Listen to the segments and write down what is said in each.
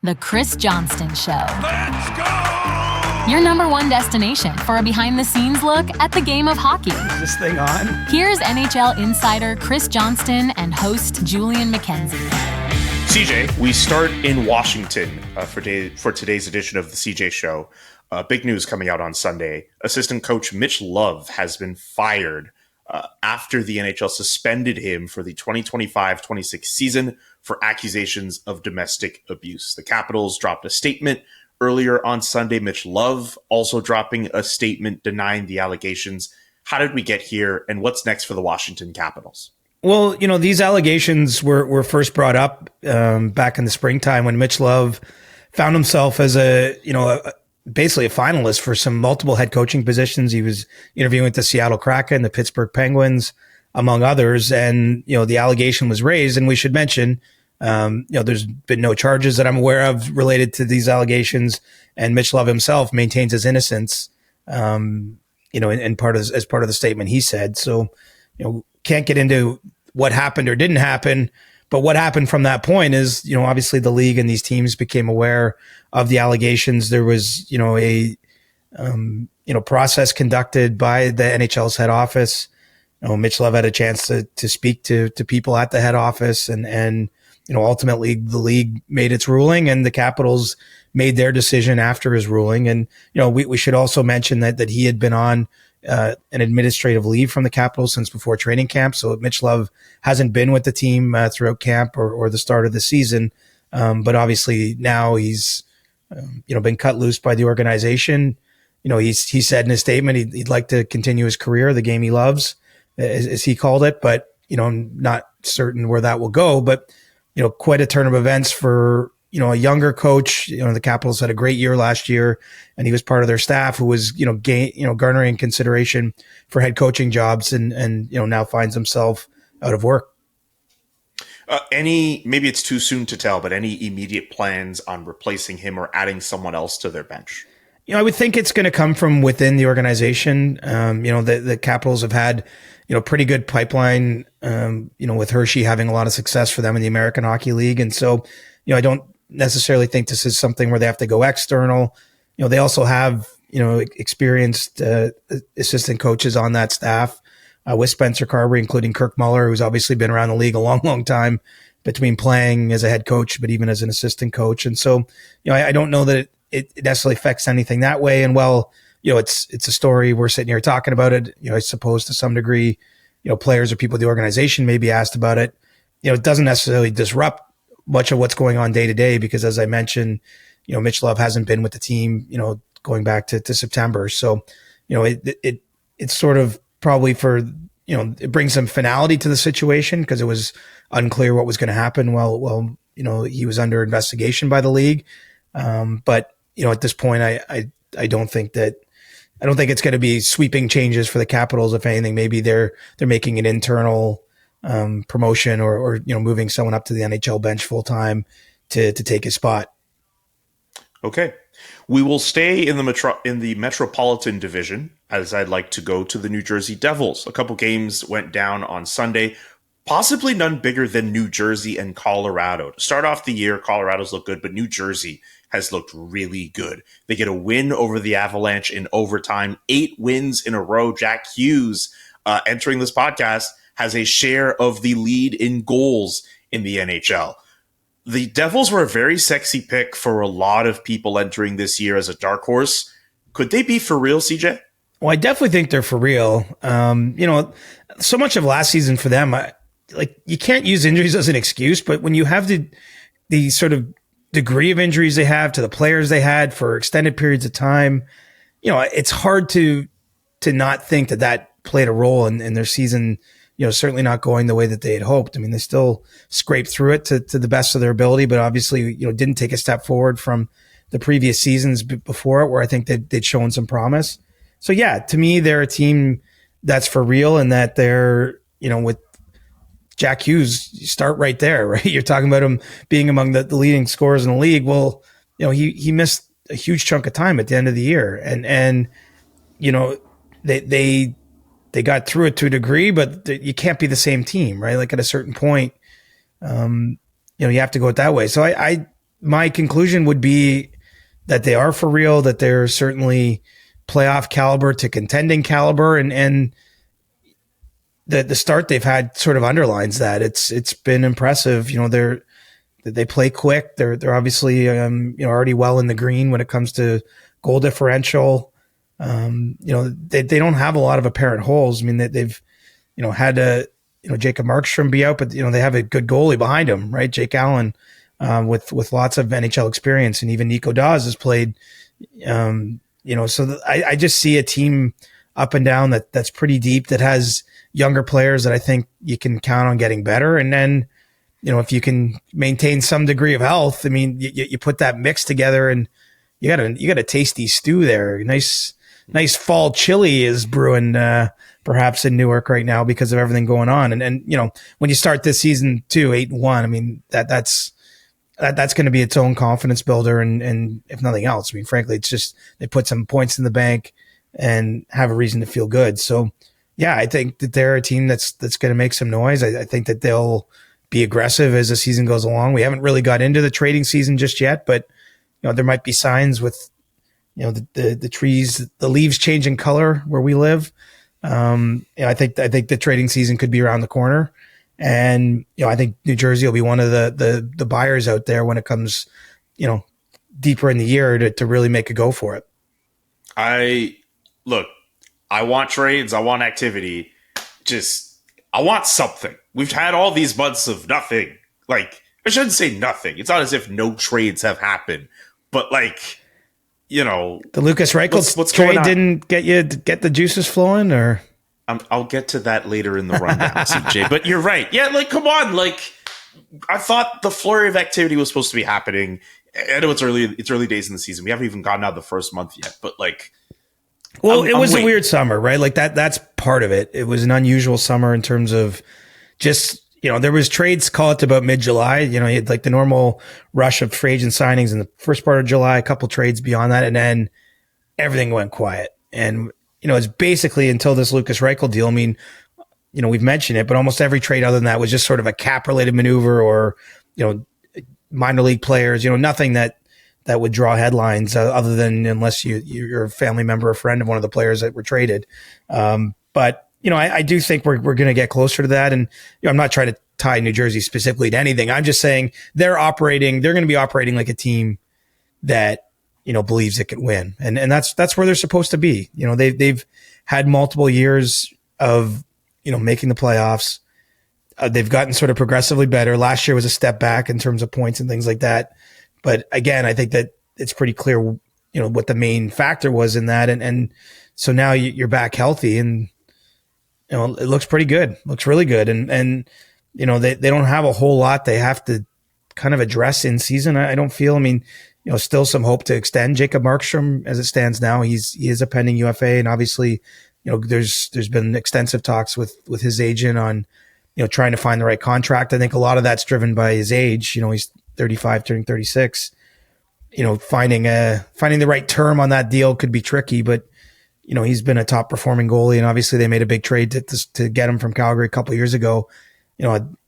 The Chris Johnston Show. Let's go! Your number one destination for a behind-the-scenes look at the game of hockey. Is this thing on? Here's NHL insider Chris Johnston and host Julian McKenzie. CJ, we start in Washington for today's edition of the CJ Show. Big news coming out on Sunday. Assistant coach Mitch Love has been fired after the NHL suspended him for the 2025-26 season for accusations of domestic abuse. The Capitals dropped a statement earlier on Sunday. Mitch Love also dropping a statement denying the allegations. How did we get here, and what's next for the Washington Capitals? Well, you know, these allegations were first brought up back in the springtime when Mitch Love found himself as basically a finalist for some multiple head coaching positions. He was interviewing with the Seattle Kraken, the Pittsburgh Penguins, among others. And, you know, the allegation was raised, and we should mention, there's been no charges that I'm aware of related to these allegations. And Mitch Love himself maintains his innocence, as part of the statement he said. So, can't get into what happened or didn't happen. But what happened from that point is, obviously the league and these teams became aware of the allegations. There was, a process conducted by the NHL's head office. Mitch Love had a chance to speak to people at the head office, and ultimately the league made its ruling, and the Capitals made their decision after his ruling. And we should also mention that he had been on an administrative leave from the Capitals since before training camp. So Mitch Love hasn't been with the team throughout camp or the start of the season. But obviously now he's, been cut loose by the organization. He said in his statement, he'd like to continue his career, the game he loves, as he called it. But, I'm not certain where that will go. But, quite a turn of events for, a younger coach. The Capitals had a great year last year, and he was part of their staff who was, garnering consideration for head coaching jobs, and now finds himself out of work. Maybe it's too soon to tell, but any immediate plans on replacing him or adding someone else to their bench? I would think it's going to come from within the organization. The Capitals have had, pretty good pipeline, with Hershey having a lot of success for them in the American Hockey League. And so, I don't necessarily think this is something where they have to go external. They also have, experienced assistant coaches on that staff with Spencer Carberry, including Kirk Muller, who's obviously been around the league a long, long time between playing as a head coach, but even as an assistant coach. And so, I don't know that it necessarily affects anything that way. And it's a story. We're sitting here talking about it. I suppose to some degree, players or people in the organization may be asked about it. It doesn't necessarily disrupt much of what's going on day to day, because as I mentioned, Mitch Love hasn't been with the team, going back to September. So, it's sort of probably for, it brings some finality to the situation, because it was unclear what was going to happen while he was under investigation by the league. But, at this point, I don't think it's going to be sweeping changes for the Capitals. If anything, maybe they're making an internal promotion or moving someone up to the NHL bench full time to take his spot. Okay, we will stay in the Metropolitan Division, as I'd like to go to the New Jersey Devils. A couple games went down on Sunday, possibly none bigger than New Jersey and Colorado. To start off the year, Colorado's looked good, but New Jersey has looked really good. They get a win over the Avalanche in overtime, 8 wins in a row. Jack Hughes, entering this podcast, has a share of the lead in goals in the NHL. The Devils were a very sexy pick for a lot of people entering this year as a dark horse. Could they be for real, CJ? Well, I definitely think they're for real. So much of last season for them, you can't use injuries as an excuse, but when you have the sort of degree of injuries they have to the players they had for extended periods of time, it's hard to not think that played a role in their season, certainly not going the way that they had hoped. I mean, they still scraped through it to the best of their ability, but obviously, didn't take a step forward from the previous seasons before it, where I think that they'd shown some promise. So yeah, to me, they're a team that's for real, and that they're, with Jack Hughes, you start right there, right? You're talking about him being among the leading scorers in the league. Well, he missed a huge chunk of time at the end of the year, and they got through it to a degree, but you can't be the same team, right? Like at a certain point, you have to go it that way. So I my conclusion would be that they are for real, that they're certainly playoff caliber to contending caliber, and the start they've had sort of underlines that. It's been impressive. They play quick. They're obviously already well in the green when it comes to goal differential. They don't have a lot of apparent holes. I mean, they've had Jacob Markstrom be out, but they have a good goalie behind him, right? Jake Allen, with lots of NHL experience, and even Nico Dawes has played. I just see a team up and down that's pretty deep, that has younger players that I think you can count on getting better. And then, if you can maintain some degree of health, I mean, you put that mix together, and you got a tasty stew there. Nice fall chili is brewing, perhaps in Newark right now because of everything going on. And when you start this season too, 8-1, I mean, that's going to be its own confidence builder. And if nothing else, I mean, frankly, it's just, they put some points in the bank and have a reason to feel good. So yeah, I think that they're a team that's going to make some noise. I think that they'll be aggressive as the season goes along. We haven't really got into the trading season just yet, but there might be signs with, the trees, the leaves changing color where we live. I think the trading season could be around the corner, and I think New Jersey will be one of the buyers out there when it comes, deeper in the year to really make a go for it. I want trades. I want activity. I want something. We've had all these months of nothing. Like, I shouldn't say nothing. It's not as if no trades have happened, but the Lukas Reichel trade didn't get the juices flowing, or I'll get to that later in the rundown, CJ. But you're right. Yeah, come on. I thought the flurry of activity was supposed to be happening. I know it's early days in the season. We haven't even gotten out of the first month yet, but it was a weird summer, right? That's part of it. It was an unusual summer in terms of just, there was trades, call it about mid-July. You had the normal rush of free agent signings in the first part of July, a couple trades beyond that, and then everything went quiet. And, it's basically until this Lukas Reichel deal. I mean, we've mentioned it, but almost every trade other than that was just sort of a cap-related maneuver or, minor league players, nothing that would draw headlines other than unless you're a family member or friend of one of the players that were traded. But I do think we're going to get closer to that. And I'm not trying to tie New Jersey specifically to anything. I'm just saying they're going to be operating like a team that, believes it can win. And that's where they're supposed to be. They've had multiple years of, making the playoffs. They've gotten sort of progressively better. Last year was a step back in terms of points and things like that. But again, I think that it's pretty clear, what the main factor was in that. And so now you're back healthy, and, it looks pretty good. Looks really good. And they don't have a whole lot they have to kind of address in season. I don't feel, still some hope to extend Jacob Markstrom as it stands now. He is a pending UFA, and obviously, there's been extensive talks with his agent on, trying to find the right contract. I think a lot of that's driven by his age. He's 35, turning 36. Finding the right term on that deal could be tricky, but he's been a top performing goalie, and obviously they made a big trade to get him from Calgary a couple of years ago.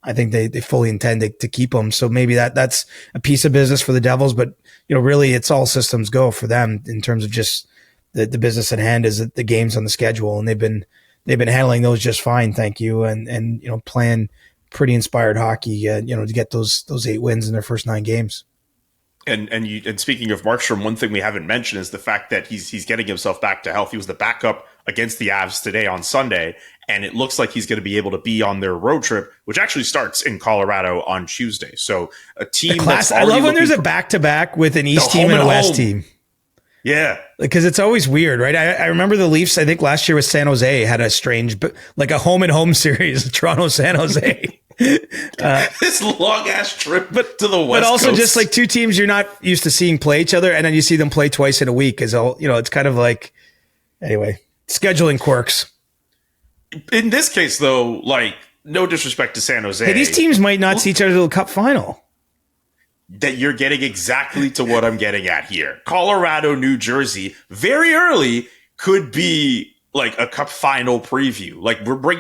I think they fully intend to keep him. So maybe that's a piece of business for the Devils, but really it's all systems go for them in terms of just the business at hand is the games on the schedule, and they've been handling those just fine. Thank you. And playing pretty inspired hockey, to get those 8 wins in their first 9 games. And speaking of Markstrom, one thing we haven't mentioned is the fact that he's getting himself back to health. He was the backup against the Avs today on Sunday, and it looks like he's going to be able to be on their road trip, which actually starts in Colorado on Tuesday. So a team that's I love when there's a back-to-back with an East team and a West team. Yeah. Because it's always weird, right? I remember the Leafs, I think last year with San Jose, had a strange, a home-and-home series, Toronto-San Jose. This long-ass trip to the West But also Coast. just 2 teams you're not used to seeing play each other, and then you see them play twice in a week. It's kind of anyway, scheduling quirks. In this case, though, no disrespect to San Jose. Hey, these teams might not see each other till the Cup final. That you're getting exactly to what I'm getting at here. Colorado, New Jersey, very early could be a Cup final preview.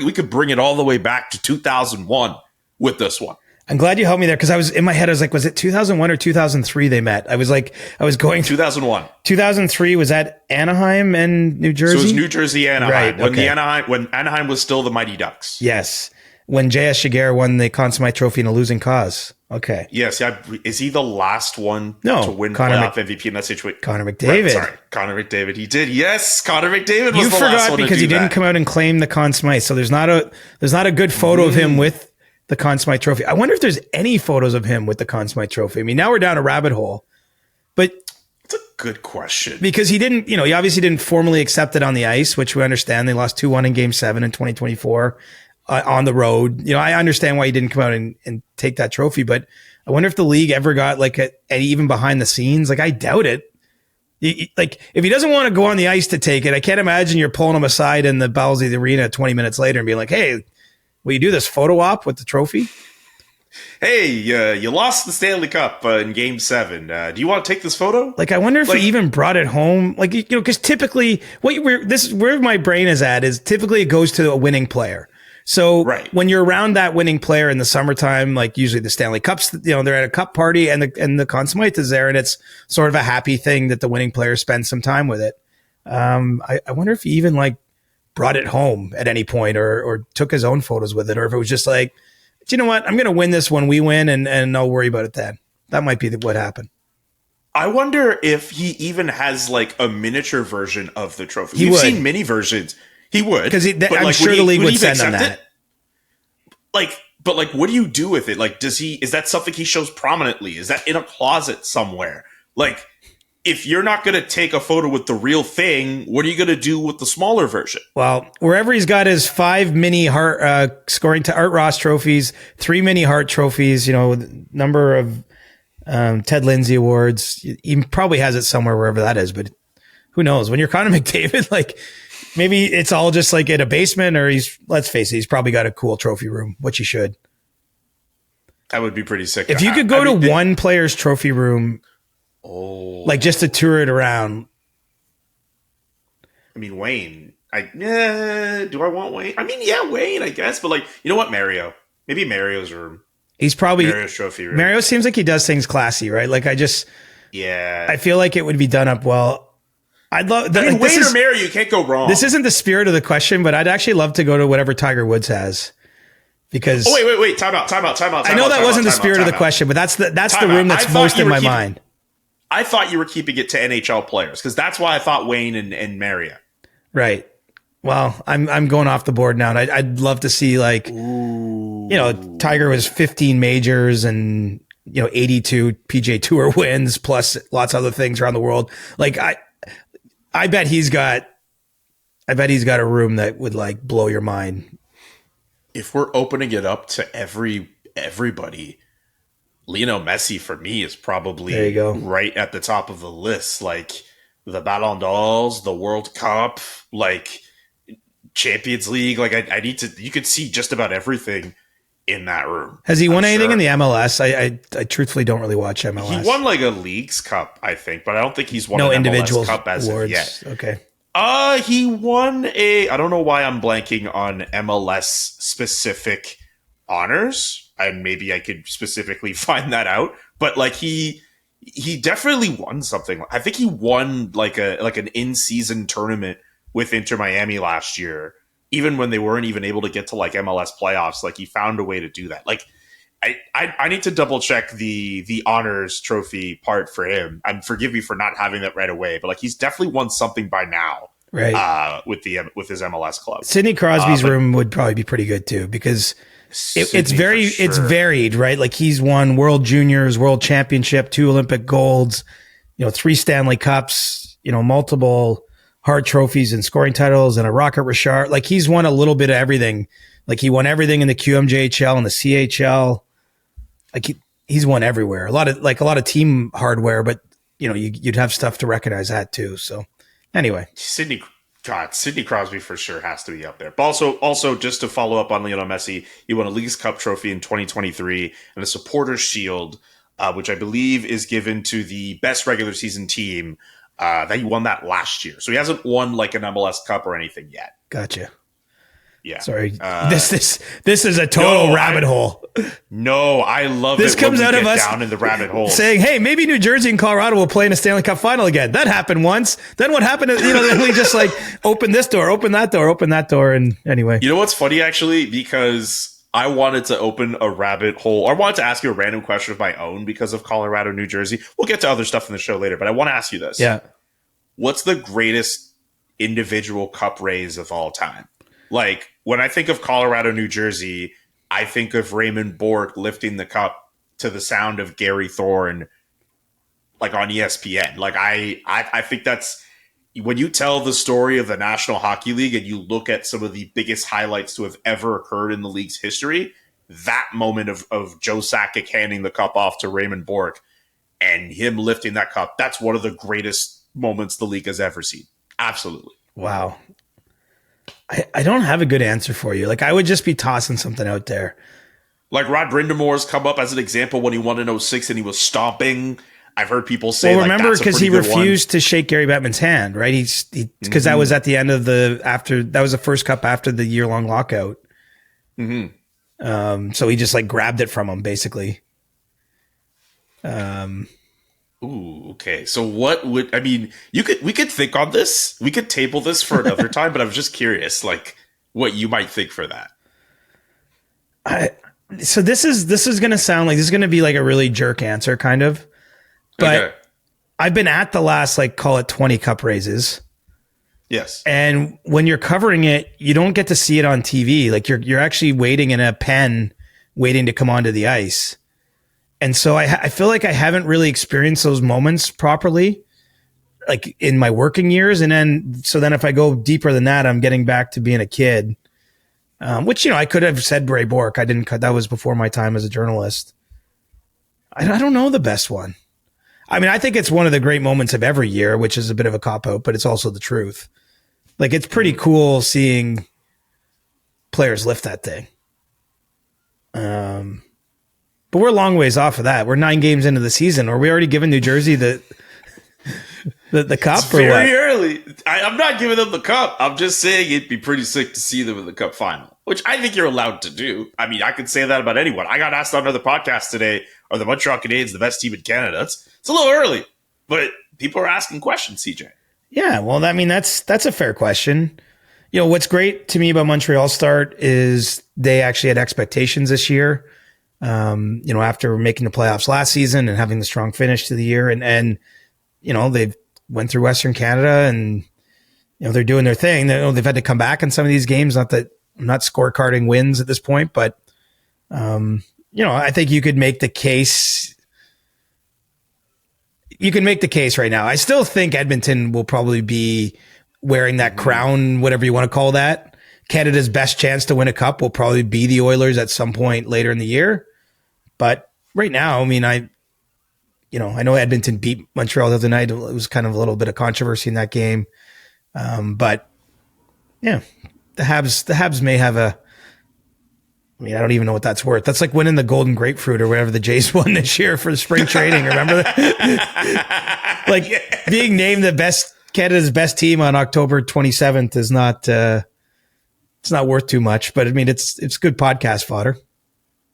We could bring it all the way back to 2001 with this one. I'm glad you helped me there because I was in my head. I was like, was it 2001 or 2003 they met? I was going 2001. 2003 was at Anaheim and New Jersey. So it was New Jersey, Anaheim. Right, when Anaheim was still the Mighty Ducks. Yes. When J.S. Shiger won the Conn Smythe Trophy in a losing cause. Okay. Yes. Yeah. Is he the last one to win Connor playoff MVP in that situation? Connor McDavid. Right, sorry. Connor McDavid. He did. Yes. Connor McDavid was the last one to do that. You forgot because he didn't come out and claim the Conn Smythe. So there's not a good photo of him with the Conn Smythe Trophy. I wonder if there's any photos of him with the Conn Smythe Trophy. I mean, now we're down a rabbit hole. But it's a good question. Because he obviously didn't formally accept it on the ice, which we understand. They lost 2-1 in Game 7 in 2024 on the road. I understand why he didn't come out and take that trophy, but I wonder if the league ever got even behind the scenes. I doubt it. If he doesn't want to go on the ice to take it, I can't imagine you're pulling him aside in the bowels of the arena 20 minutes later and being like, hey, will you do this photo op with the trophy? Hey, you lost the Stanley Cup in Game 7. Do you want to take this photo? I wonder if he even brought it home. Because typically, this is where my brain is at. Is typically it goes to a winning player. So when you're around that winning player in the summertime, usually the Stanley Cups, they're at a cup party and the Conn Smythe is there, and it's sort of a happy thing that the winning player spends some time with it. I wonder if he even brought it home at any point or took his own photos with it, or if it was just you know what, I'm going to win this when we win and I'll worry about it then. That might be what happened. I wonder if he even has a miniature version of the trophy. We've seen mini versions. He would. Because I'm sure the league would send him that. But what do you do with it? Is that something he shows prominently? Is that in a closet somewhere? If you're not going to take a photo with the real thing, what are you going to do with the smaller version? Well, wherever he's got his 5 mini Hart scoring to Art Ross trophies, 3 mini Hart trophies, number of Ted Lindsay awards. He probably has it somewhere wherever that is, but who knows? When you're Connor McDavid, maybe it's all just in a basement, or let's face it, he's probably got a cool trophy room, which he should. That would be pretty sick. If you could go to one player's trophy room, just to tour it around. I mean, Wayne. Do I want Wayne? I mean, yeah, Wayne, I guess. But you know what, Mario? Maybe Mario's room. He's probably Mario's trophy room. Mario seems like he does things classy, right? I feel like it would be done up well. I'd love. Wayne or Mario, you can't go wrong. This isn't the spirit of the question, but I'd actually love to go to whatever Tiger Woods has. Because wait, time out. I know that wasn't the spirit of the question, but that's the room that's most in my mind. I thought you were keeping it to NHL players because that's why I thought Wayne and Mario. Right. Well, I'm going off the board now, and I'd love to see Tiger was 15 majors and 82 PGA Tour wins plus lots of other things around the world. I bet he's got a room that would blow your mind. If we're opening it up to everybody, Lionel Messi for me is probably right at the top of the list. The Ballon d'Ors, the World Cup, Champions League. I need to. You could see just about everything in that room. Has he won anything in the MLS? I truthfully don't really watch MLS. He won a Leagues Cup, I think, but I don't think he's won an individual MLS Cup as awards. of yet. Okay. He won I don't know why I'm blanking on MLS specific honors. Maybe I could specifically find that out, but he definitely won something. I think he won an in-season tournament with Inter Miami last year, even when they weren't even able to get to MLS playoffs. He found a way to do that. I need to double check the honors trophy part for him. Forgive me for not having that right away, but he's definitely won something by now, right? With his MLS club. Sidney Crosby's room would probably be pretty good too, because it's varied, right? He's won World Juniors, World Championship, 2 Olympic golds, 3 Stanley Cups, multiple Hart trophies and scoring titles and a Rocket Richard. He's won a little bit of everything. He won everything in the QMJHL and the CHL. He's won everywhere. A lot of team hardware, but you'd have stuff to recognize that too. So anyway, Sidney Crosby for sure has to be up there. But also just to follow up on Lionel Messi, he won a Leagues Cup trophy in 2023 and a Supporters Shield, which I believe is given to the best regular season team. That he won that last year. So he hasn't won an MLS Cup or anything yet. Gotcha. Yeah. Sorry. This is a total rabbit hole. No, I love this it comes when we out of get us down in the rabbit hole. saying, hey, maybe New Jersey and Colorado will play in a Stanley Cup final again. That happened once. Then what happened? Then we just like open this door, open that door, open that door. And anyway. You know what's funny, actually? Because I wanted to open a rabbit hole. I wanted to ask you a random question of my own because of Colorado, New Jersey. We'll get to other stuff in the show later, but I want to ask you this. Yeah. What's the greatest individual cup raise of all time? Like, when I think of Colorado, New Jersey, I think of Raymond Bourque lifting the cup to the sound of Gary Thorne, like on ESPN. Like, I think that's when you tell the story of the National Hockey League and you look at some of the biggest highlights to have ever occurred in the league's history, that moment of Joe Sakic handing the cup off to Raymond Bourque and him lifting that cup, that's one of the greatest moments the league has ever seen. Absolutely. Wow. I don't have a good answer for you. Like, I would just be tossing something out there. Like Rod Brindamore's come up as an example when he won in 06 and he was stomping. I've heard people say, well, remember, because he refused to shake Gary Bettman's hand, right? Because that was at the end of that was the first cup after the year-long lockout. Mm-hmm. So he just like grabbed it from him, basically. Ooh, okay. So what would, I mean, we could think on this. We could table this for another time, but I was just curious, like, what you might think for that. So this is going to sound like, this is going to be like a really jerk answer, kind of. But okay. I've been at the last, like, call it 20 cup raises. Yes. And when you're covering it, you don't get to see it on TV. Like, you're actually waiting in a pen, waiting to come onto the ice. And so I feel like I haven't really experienced those moments properly, like in my working years. And then if I go deeper than that, I'm getting back to being a kid, which, I could have said Ray Bourque. I didn't. That was before my time as a journalist. I don't know the best one. I mean, I think it's one of the great moments of every year, which is a bit of a cop-out, but it's also the truth. Like, it's pretty cool seeing players lift that thing. But we're a long ways off of that. We're 9 games into the season. Are we already giving New Jersey the cup? It's very early. I'm not giving them the cup. I'm just saying it'd be pretty sick to see them in the cup final, which I think you're allowed to do. I mean, I could say that about anyone. I got asked on another podcast today, are the Montreal Canadiens the best team in Canada? It's a little early, but people are asking questions, CJ. Yeah, well, I mean, that's a fair question. What's great to me about Montreal's start is they actually had expectations this year. After making the playoffs last season and having the strong finish to the year, and they've went through Western Canada and, they're doing their thing. They've had to come back in some of these games. Not that I'm not scorecarding wins at this point, but, I think you could make the case. You can make the case right now. I still think Edmonton will probably be wearing that crown, whatever you want to call that. Canada's best chance to win a cup will probably be the Oilers at some point later in the year. But right now, I mean, I know Edmonton beat Montreal the other night. It was kind of a little bit of controversy in that game. But yeah, the Habs may have I don't even know what that's worth. That's like winning the Golden Grapefruit or whatever the Jays won this year for the spring training. Remember that? Like, being named Canada's best team on October 27th is not, it's not worth too much, but I mean, it's good podcast fodder.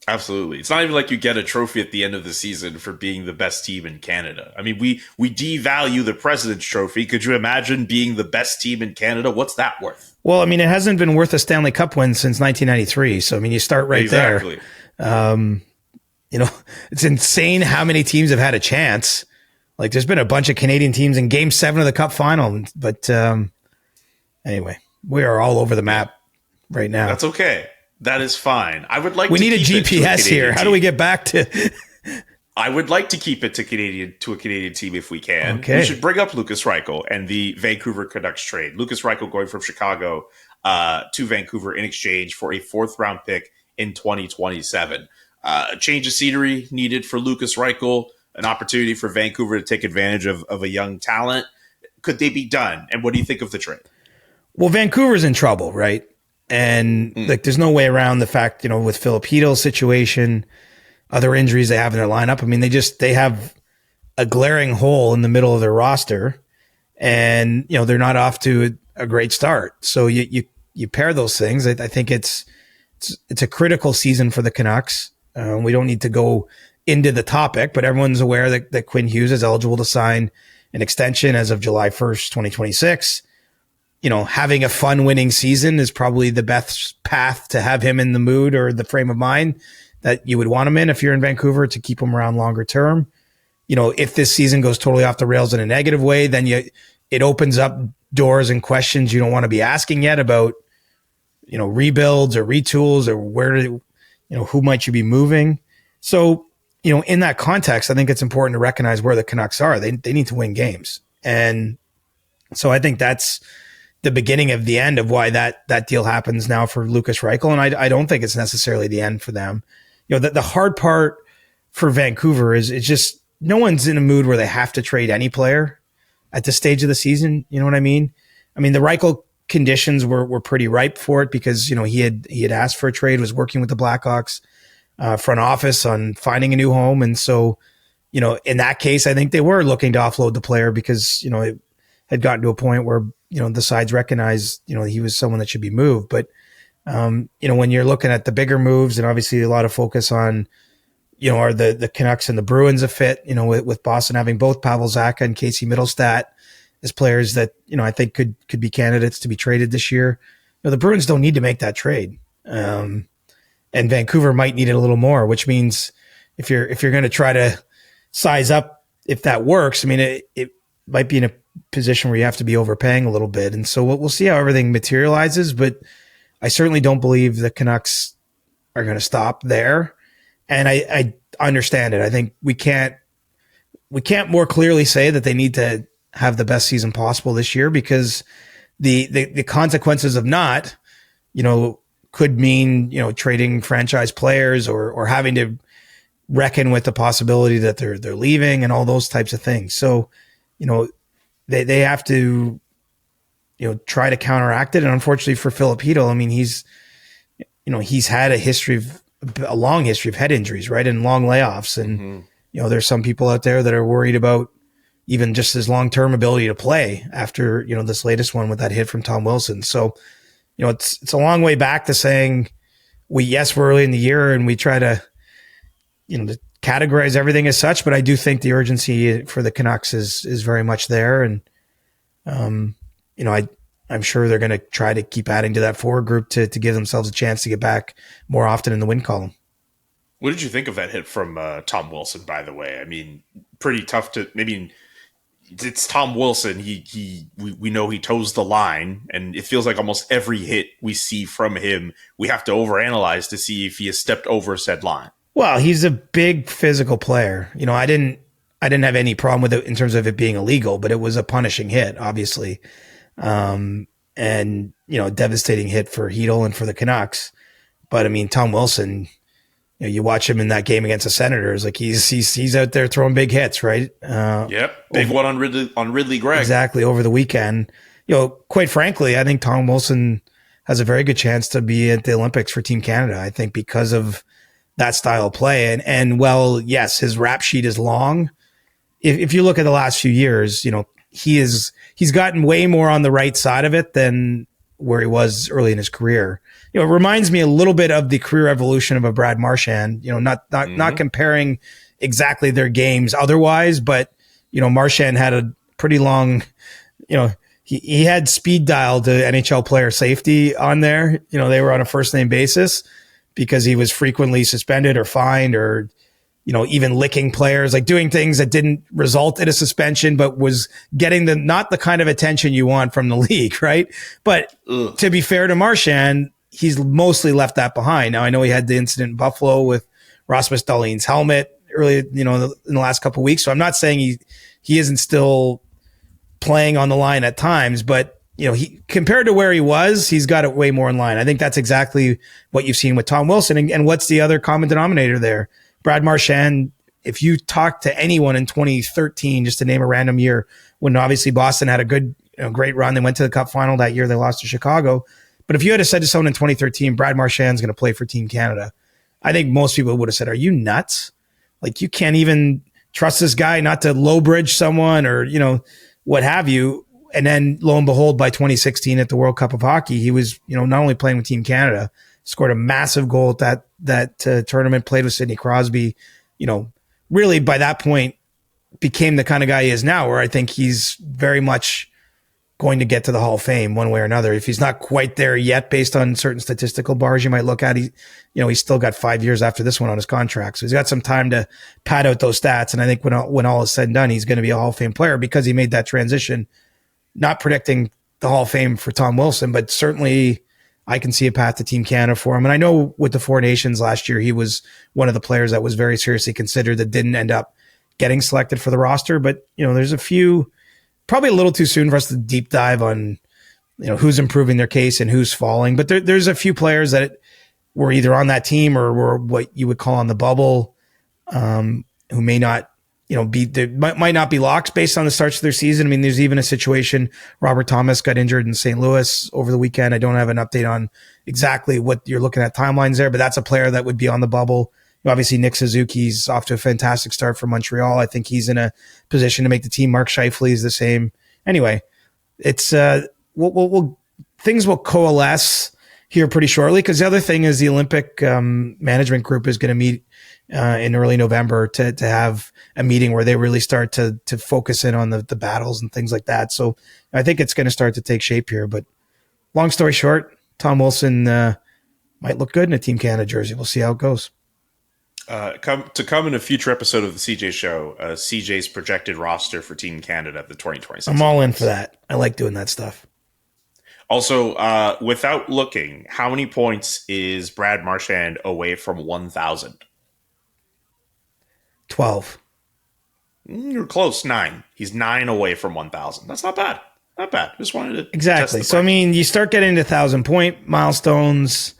Absolutely. It's not even like you get a trophy at the end of the season for being the best team in Canada. I mean, we devalue the President's Trophy. Could you imagine being the best team in Canada? What's that worth? Well, I mean, it hasn't been worth a Stanley Cup win since 1993. So, I mean, you start right there. It's insane how many teams have had a chance. Like, there's been a bunch of Canadian teams in Game 7 of the Cup final. But anyway, we are all over the map right now. That's okay. That is fine. I would like. We need a GPS here. How do we get back to? I would like to keep it to a Canadian team if we can. Okay. We should bring up Lukas Reichel and the Vancouver Canucks trade. Lukas Reichel going from Chicago to Vancouver in exchange for a 4th-round pick in 2027. A change of scenery needed for Lukas Reichel. An opportunity for Vancouver to take advantage of a young talent. Could they be done? And what do you think of the trade? Well, Vancouver's in trouble, right? And like, there's no way around the fact, with Filipino's situation, other injuries they have in their lineup. I mean, they have a glaring hole in the middle of their roster, and they're not off to a great start. So you you pair those things, I think it's a critical season for the Canucks. We don't need to go into the topic, but everyone's aware that Quinn Hughes is eligible to sign an extension as of July 1st, 2026. Having a fun winning season is probably the best path to have him in the mood or the frame of mind that you would want him in if you're in Vancouver, to keep him around longer term. If this season goes totally off the rails in a negative way, then it opens up doors and questions you don't want to be asking yet about, rebuilds or retools or who might you be moving. So, in that context, I think it's important to recognize where the Canucks are. They need to win games. And so I think that's the beginning of the end of why that deal happens now for Lukas Reichel. And I don't think it's necessarily the end for them. The hard part for Vancouver is it's just no one's in a mood where they have to trade any player at this stage of the season. You know what I mean? I mean, the Reichel conditions were pretty ripe for it because, he had asked for a trade, was working with the Blackhawks front office on finding a new home. And so, in that case, I think they were looking to offload the player because, it had gotten to a point where, the sides recognized, he was someone that should be moved. But, when you're looking at the bigger moves, and obviously a lot of focus on, are the Canucks and the Bruins a fit, with Boston having both Pavel Zacha and Casey Middlestat as players that, I think could be candidates to be traded this year. The Bruins don't need to make that trade. And Vancouver might need it a little more, which means if you're going to try to size up, if that works, I mean, it might be in a position where you have to be overpaying a little bit. And so we'll see how everything materializes, but I certainly don't believe the Canucks are going to stop there. And I understand it. I think we can't more clearly say that they need to have the best season possible this year, because the consequences of not, could mean, trading franchise players or having to reckon with the possibility that they're leaving and all those types of things. So, they have to, try to counteract it. And unfortunately for Filip Chytil, I mean, he's had a long history of head injuries, right? And long layoffs. And, there's some people out there that are worried about even just his long-term ability to play after, this latest one with that hit from Tom Wilson. So, it's a long way back to saying we're early in the year and we try to, to categorize everything as such, but I do think the urgency for the Canucks is very much there. And, I'm sure they're going to try to keep adding to that forward group to give themselves a chance to get back more often in the win column. What did you think of that hit from Tom Wilson, by the way? I mean, pretty tough to, maybe it's Tom Wilson. We know he toes the line, and it feels like almost every hit we see from him, we have to overanalyze to see if he has stepped over said line. Well, he's a big physical player. I didn't have any problem with it in terms of it being illegal, but it was a punishing hit, obviously. And, devastating hit for Chytil and for the Canucks. But I mean, Tom Wilson, you watch him in that game against the Senators, like he's out there throwing big hits, right? Big one on Ridley Gregg. Exactly, over the weekend. Quite frankly, I think Tom Wilson has a very good chance to be at the Olympics for Team Canada. I think because of that style of play. And well, yes, his rap sheet is long. If you look at the last few years, he's gotten way more on the right side of it than where he was early in his career. It reminds me a little bit of the career evolution of a Brad Marchand, not comparing exactly their games otherwise, but, Marchand had a pretty long, he had speed dial to NHL player safety on there. They were on a first name basis because he was frequently suspended or fined or, even licking players, like doing things that didn't result in a suspension, but was getting not the kind of attention you want from the league. Right. But to be fair to Marchand, he's mostly left that behind. Now I know he had the incident in Buffalo with Rasmus Dahlin's helmet early, in the last couple of weeks. So I'm not saying he isn't still playing on the line at times, but he compared to where he was, he's got it way more in line. I think that's exactly what you've seen with Tom Wilson. And what's the other common denominator there? Brad Marchand, if you talk to anyone in 2013, just to name a random year, when obviously Boston had a good, great run, they went to the Cup final that year, they lost to Chicago. But if you had said to someone in 2013, Brad Marchand's going to play for Team Canada, I think most people would have said, are you nuts? Like, you can't even trust this guy not to low bridge someone or, what have you. and then lo and behold, by 2016 at the World Cup of Hockey, he was, not only playing with Team Canada, scored a massive goal at that tournament, played with Sidney Crosby, really by that point became the kind of guy he is now, where I think he's very much going to get to the Hall of Fame one way or another. If he's not quite there yet, based on certain statistical bars you might look at, he's still got 5 years after this one on his contract. So he's got some time to pad out those stats. And I think when all is said and done, he's going to be a Hall of Fame player because he made that transition. Not predicting the Hall of Fame for Tom Wilson, but certainly I can see a path to Team Canada for him. And I know with the Four Nations last year, he was one of the players that was very seriously considered that didn't end up getting selected for the roster. But, there's a few, probably a little too soon for us to deep dive on, who's improving their case and who's falling. But there's a few players that were either on that team or were what you would call on the bubble, who may not, might not be locks based on the starts of their season. I mean, there's even a situation, Robert Thomas got injured in St. Louis over the weekend. I don't have an update on exactly what you're looking at timelines there, but that's a player that would be on the bubble. Obviously, Nick Suzuki's off to a fantastic start for Montreal. I think he's in a position to make the team. Mark Scheifele is the same. Anyway, it's things will coalesce here pretty shortly, because the other thing is the Olympic management group is going to meet in early November to have a meeting where they really start to focus in on the battles and things like that. So I think it's going to start to take shape here. But long story short, Tom Wilson might look good in a Team Canada jersey. We'll see how it goes. Come in a future episode of the CJ Show, CJ's projected roster for Team Canada, the 2026. I'm all in for that. I like doing that stuff. Also, without looking, how many points is Brad Marchand away from 1,000? 12. You're close, 9. He's 9 away from 1,000. That's not bad. Not bad. Just wanted to exactly. So I mean, you start getting to 1,000-point milestones.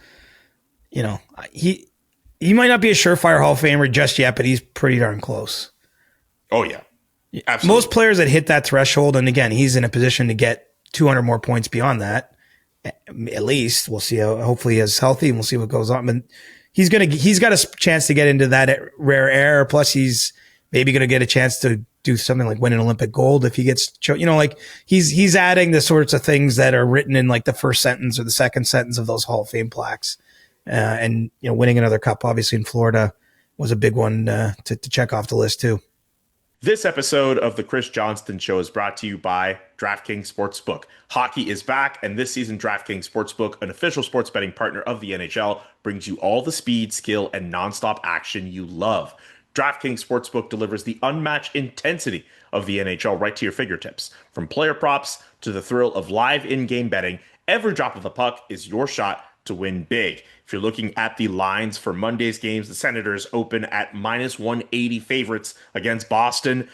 He might not be a surefire Hall of Famer just yet, but he's pretty darn close. Oh, yeah. Absolutely. Most players that hit that threshold, and again, he's in a position to get 200 more points beyond that, at least. We'll see how, hopefully he's healthy, and we'll see what goes on. But he's got a chance to get into that rare air. Plus, he's maybe going to get a chance to do something like win an Olympic gold if he gets, he's adding the sorts of things that are written in like the first sentence or the second sentence of those Hall of Fame plaques. And winning another cup, obviously in Florida, was a big one to check off the list too. This episode of the Chris Johnston Show is brought to you by DraftKings Sportsbook. Hockey is back, and this season DraftKings Sportsbook, an official sports betting partner of the NHL, brings you all the speed, skill, and nonstop action you love. DraftKings Sportsbook delivers the unmatched intensity of the NHL right to your fingertips. From player props to the thrill of live in-game betting, every drop of the puck is your shot to win big. If you're looking at the lines for Monday's games, the Senators open at -180 favorites against Boston.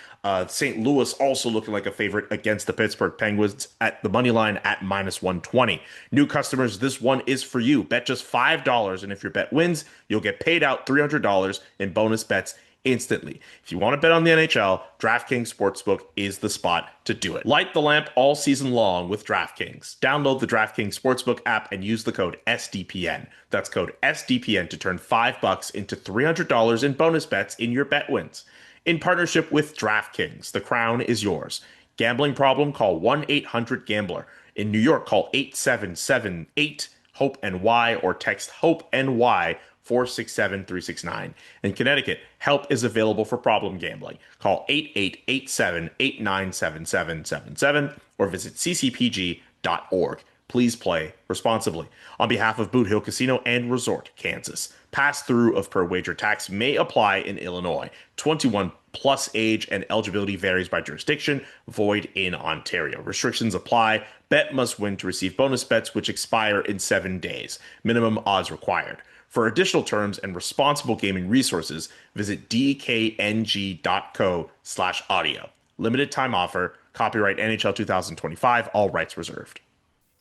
St. Louis also looking like a favorite against the Pittsburgh Penguins at the money line at -120. New customers, this one is for you. Bet just $5, and if your bet wins, you'll get paid out $300 in bonus bets instantly. If you want to bet on the NHL, DraftKings Sportsbook is the spot to do it. Light the lamp all season long with DraftKings. Download the DraftKings Sportsbook app and use the code SDPN. That's code SDPN to turn $5 into $300 in bonus bets in your bet wins. In partnership with DraftKings, the crown is yours. Gambling problem? Call 1-800-GAMBLER. In New York, call 8778-HOPE-NY or text HOPE-NY 467-369. In Connecticut, help is available for problem gambling. Call 8887-897777 or visit ccpg.org. Please play responsibly. On behalf of Boot Hill Casino and Resort, Kansas, pass-through of per wager tax may apply in Illinois. 21 plus age and eligibility varies by jurisdiction. Void in Ontario. Restrictions apply. Bet must win to receive bonus bets which expire in 7 days. Minimum odds required. For additional terms and responsible gaming resources, visit dkng.co/audio. Limited time offer. Copyright NHL 2025. All rights reserved.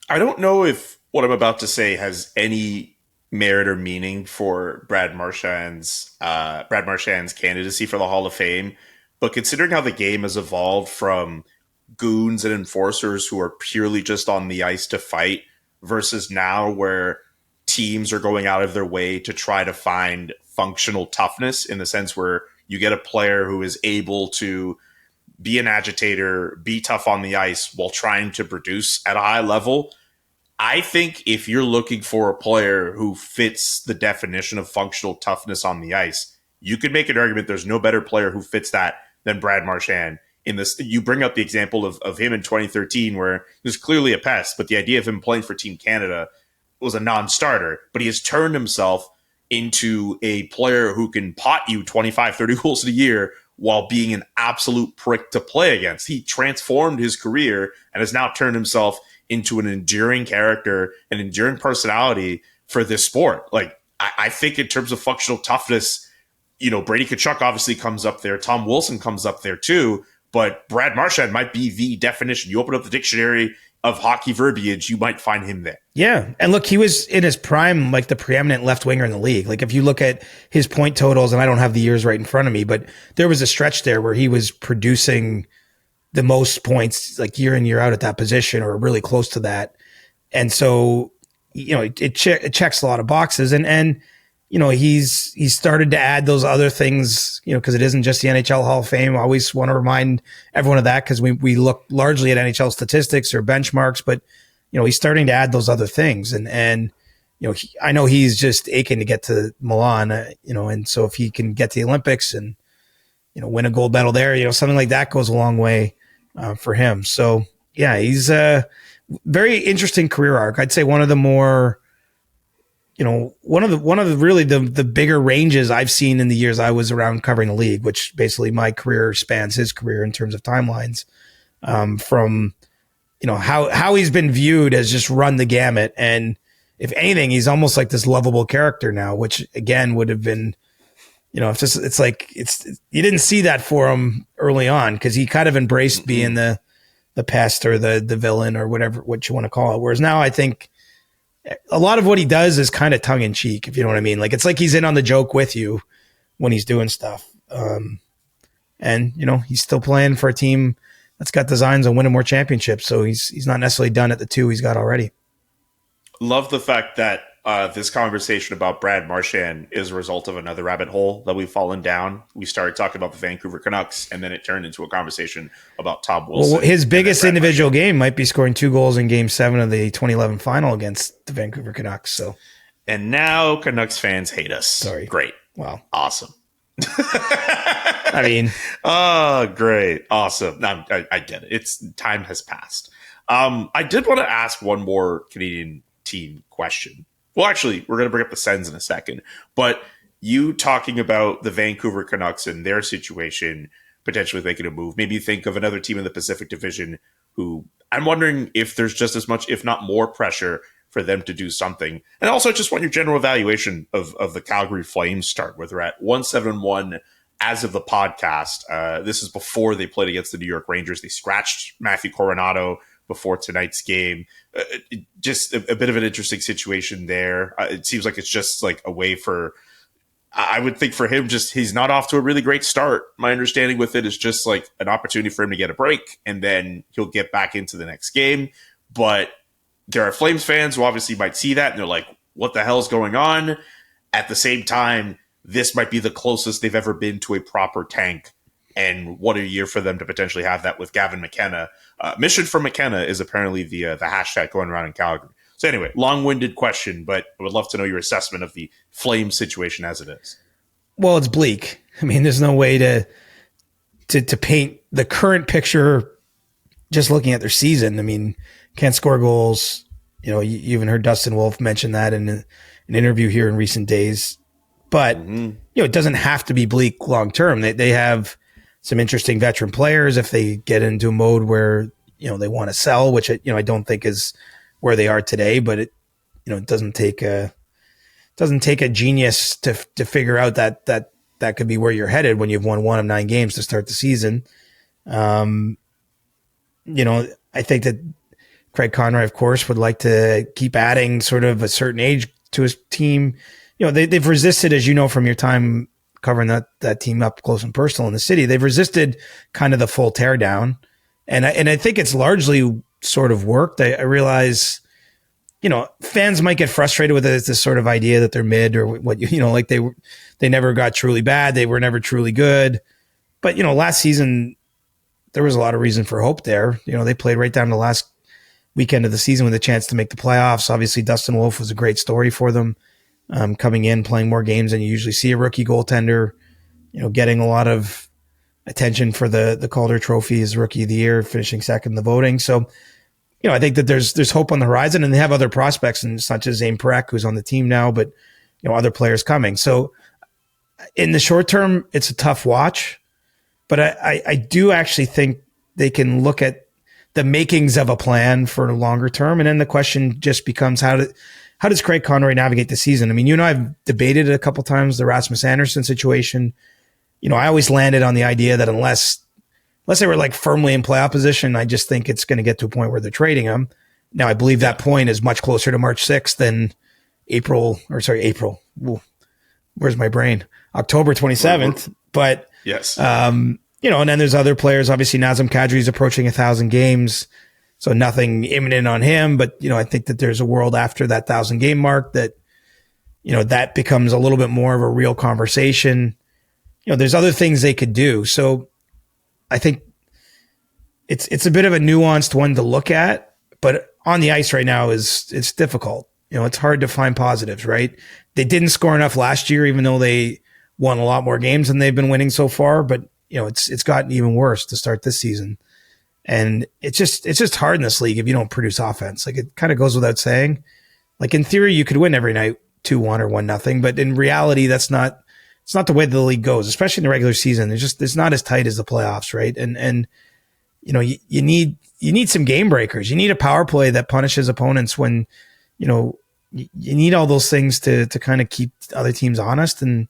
I don't know if what I'm about to say has any merit or meaning for Brad Marchand's candidacy for the Hall of Fame, but considering how the game has evolved from goons and enforcers who are purely just on the ice to fight versus now where teams are going out of their way to try to find functional toughness, in the sense where you get a player who is able to be an agitator, be tough on the ice while trying to produce at a high level. I think if you're looking for a player who fits the definition of functional toughness on the ice, you could make an argument there's no better player who fits that than Brad Marchand. In this, you bring up the example of him in 2013, where he was clearly a pest, but the idea of him playing for Team Canada was a non-starter. But he has turned himself into a player who can pot you 25, 30 goals a year while being an absolute prick to play against. He transformed his career and has now turned himself into an enduring character, an enduring personality for this sport. Like, I think in terms of functional toughness, Brady Tkachuk obviously comes up there. Tom Wilson comes up there too. But Brad Marchand might be the definition. You open up the dictionary of hockey verbiage, you might find him there. Yeah. And look, he was in his prime, like the preeminent left winger in the league. Like if you look at his point totals, and I don't have the years right in front of me, but there was a stretch there where he was producing the most points like year in, year out at that position, or really close to that. And so, it checks a lot of boxes. And he's started to add those other things, because it isn't just the NHL Hall of Fame. I always want to remind everyone of that, because we look largely at NHL statistics or benchmarks, but he's starting to add those other things. And I know he's just aching to get to Milan, and so if he can get to the Olympics and win a gold medal there, something like that goes a long way for him. So yeah, he's a very interesting career arc. I'd say one of the more one of the really the bigger ranges I've seen in the years I was around covering the league, which basically my career spans his career in terms of timelines, from, how he's been viewed as just run the gamut. And if anything, he's almost like this lovable character now, which again would have been, it's like, you didn't see that for him early on, because he kind of embraced being the pest or the villain or what you want to call it. Whereas now I think a lot of what he does is kind of tongue in cheek, if you know what I mean. Like, it's like he's in on the joke with you when he's doing stuff. And he's still playing for a team that's got designs on winning more championships. So he's not necessarily done at the two he's got already. Love the fact that this conversation about Brad Marchand is a result of another rabbit hole that we've fallen down. We started talking about the Vancouver Canucks, and then it turned into a conversation about Tom Wilson. Well, his biggest individual game might be scoring 2 goals in Game 7 of the 2011 final against the Vancouver Canucks. So, and now Canucks fans hate us. Sorry. Great. Wow. Awesome. I mean, oh, great. Awesome. I get it. Time has passed. I did want to ask one more Canadian team question. Well, actually, we're going to bring up the Sens in a second, but you talking about the Vancouver Canucks and their situation, potentially making a move, maybe think of another team in the Pacific Division who I'm wondering if there's just as much, if not more pressure for them to do something. And also just want your general evaluation of the Calgary Flames start, where they're at 1-7-1 as of the podcast. This is before they played against the New York Rangers. They scratched Matthew Coronado before tonight's game. Just a bit of an interesting situation there. It seems like it's just like a way for, I would think for him, just he's not off to a really great start. My understanding with it is just like an opportunity for him to get a break, and then he'll get back into the next game. But there are Flames fans who obviously might see that and they're like, what the hell's going on? At the same time, this might be the closest they've ever been to a proper tank. And what a year for them to potentially have that with Gavin McKenna. Mission for McKenna is apparently the hashtag going around in Calgary. So anyway, long-winded question, but I would love to know your assessment of the Flames situation as it is. Well, it's bleak. I mean, there's no way to paint the current picture just looking at their season. I mean, can't score goals. You even heard Dustin Wolf mention that in an interview here in recent days. But, it doesn't have to be bleak long-term. They have some interesting veteran players if they get into a mode where, they want to sell, which, I don't think is where they are today, but it doesn't take a genius to figure out that could be where you're headed when you've won 1 of 9 games to start the season. I think that Craig Conroy, of course, would like to keep adding sort of a certain age to his team. They've resisted, as you know, from your time covering that team up close and personal in the city, they've resisted kind of the full teardown. And I think it's largely sort of worked. I realize, fans might get frustrated with this sort of idea that they're mid or what, like they never got truly bad. They were never truly good. But, last season, there was a lot of reason for hope there. They played right down to the last weekend of the season with a chance to make the playoffs. Obviously, Dustin Wolf was a great story for them, coming in, playing more games than you usually see a rookie goaltender, getting a lot of attention for the Calder Trophy as Rookie of the Year, finishing second in the voting. So, I think that there's hope on the horizon, and they have other prospects, and it's not just Zane Parekh, who's on the team now, but other players coming. So in the short term, it's a tough watch, but I do actually think they can look at the makings of a plan for a longer term. And then the question just becomes, how does Craig Conroy navigate the season? I mean, you and I have debated it a couple times, the Rasmus Andersson situation. I always landed on the idea that unless they were like firmly in playoff position, I just think it's going to get to a point where they're trading him. Now, I believe that point is much closer to March 6th than April. Ooh, where's my brain? October 27th. But yes, and then there's other players. Obviously, Nazem Kadri is approaching 1,000 games, so nothing imminent on him. But I think that there's a world after that 1,000 game mark that that becomes a little bit more of a real conversation. There's other things they could do. So I think it's a bit of a nuanced one to look at, but on the ice right now it's difficult. It's hard to find positives, right? They didn't score enough last year, even though they won a lot more games than they've been winning so far. But it's gotten even worse to start this season, and it's just hard in this league if you don't produce offense. Like, it kind of goes without saying. Like, in theory, you could win every night 2-1 or 1-0, but in reality, it's not the way the league goes, especially in the regular season. It's not as tight as the playoffs, right? And you need some game breakers. You need a power play that punishes opponents when you need all those things to kind of keep other teams honest. And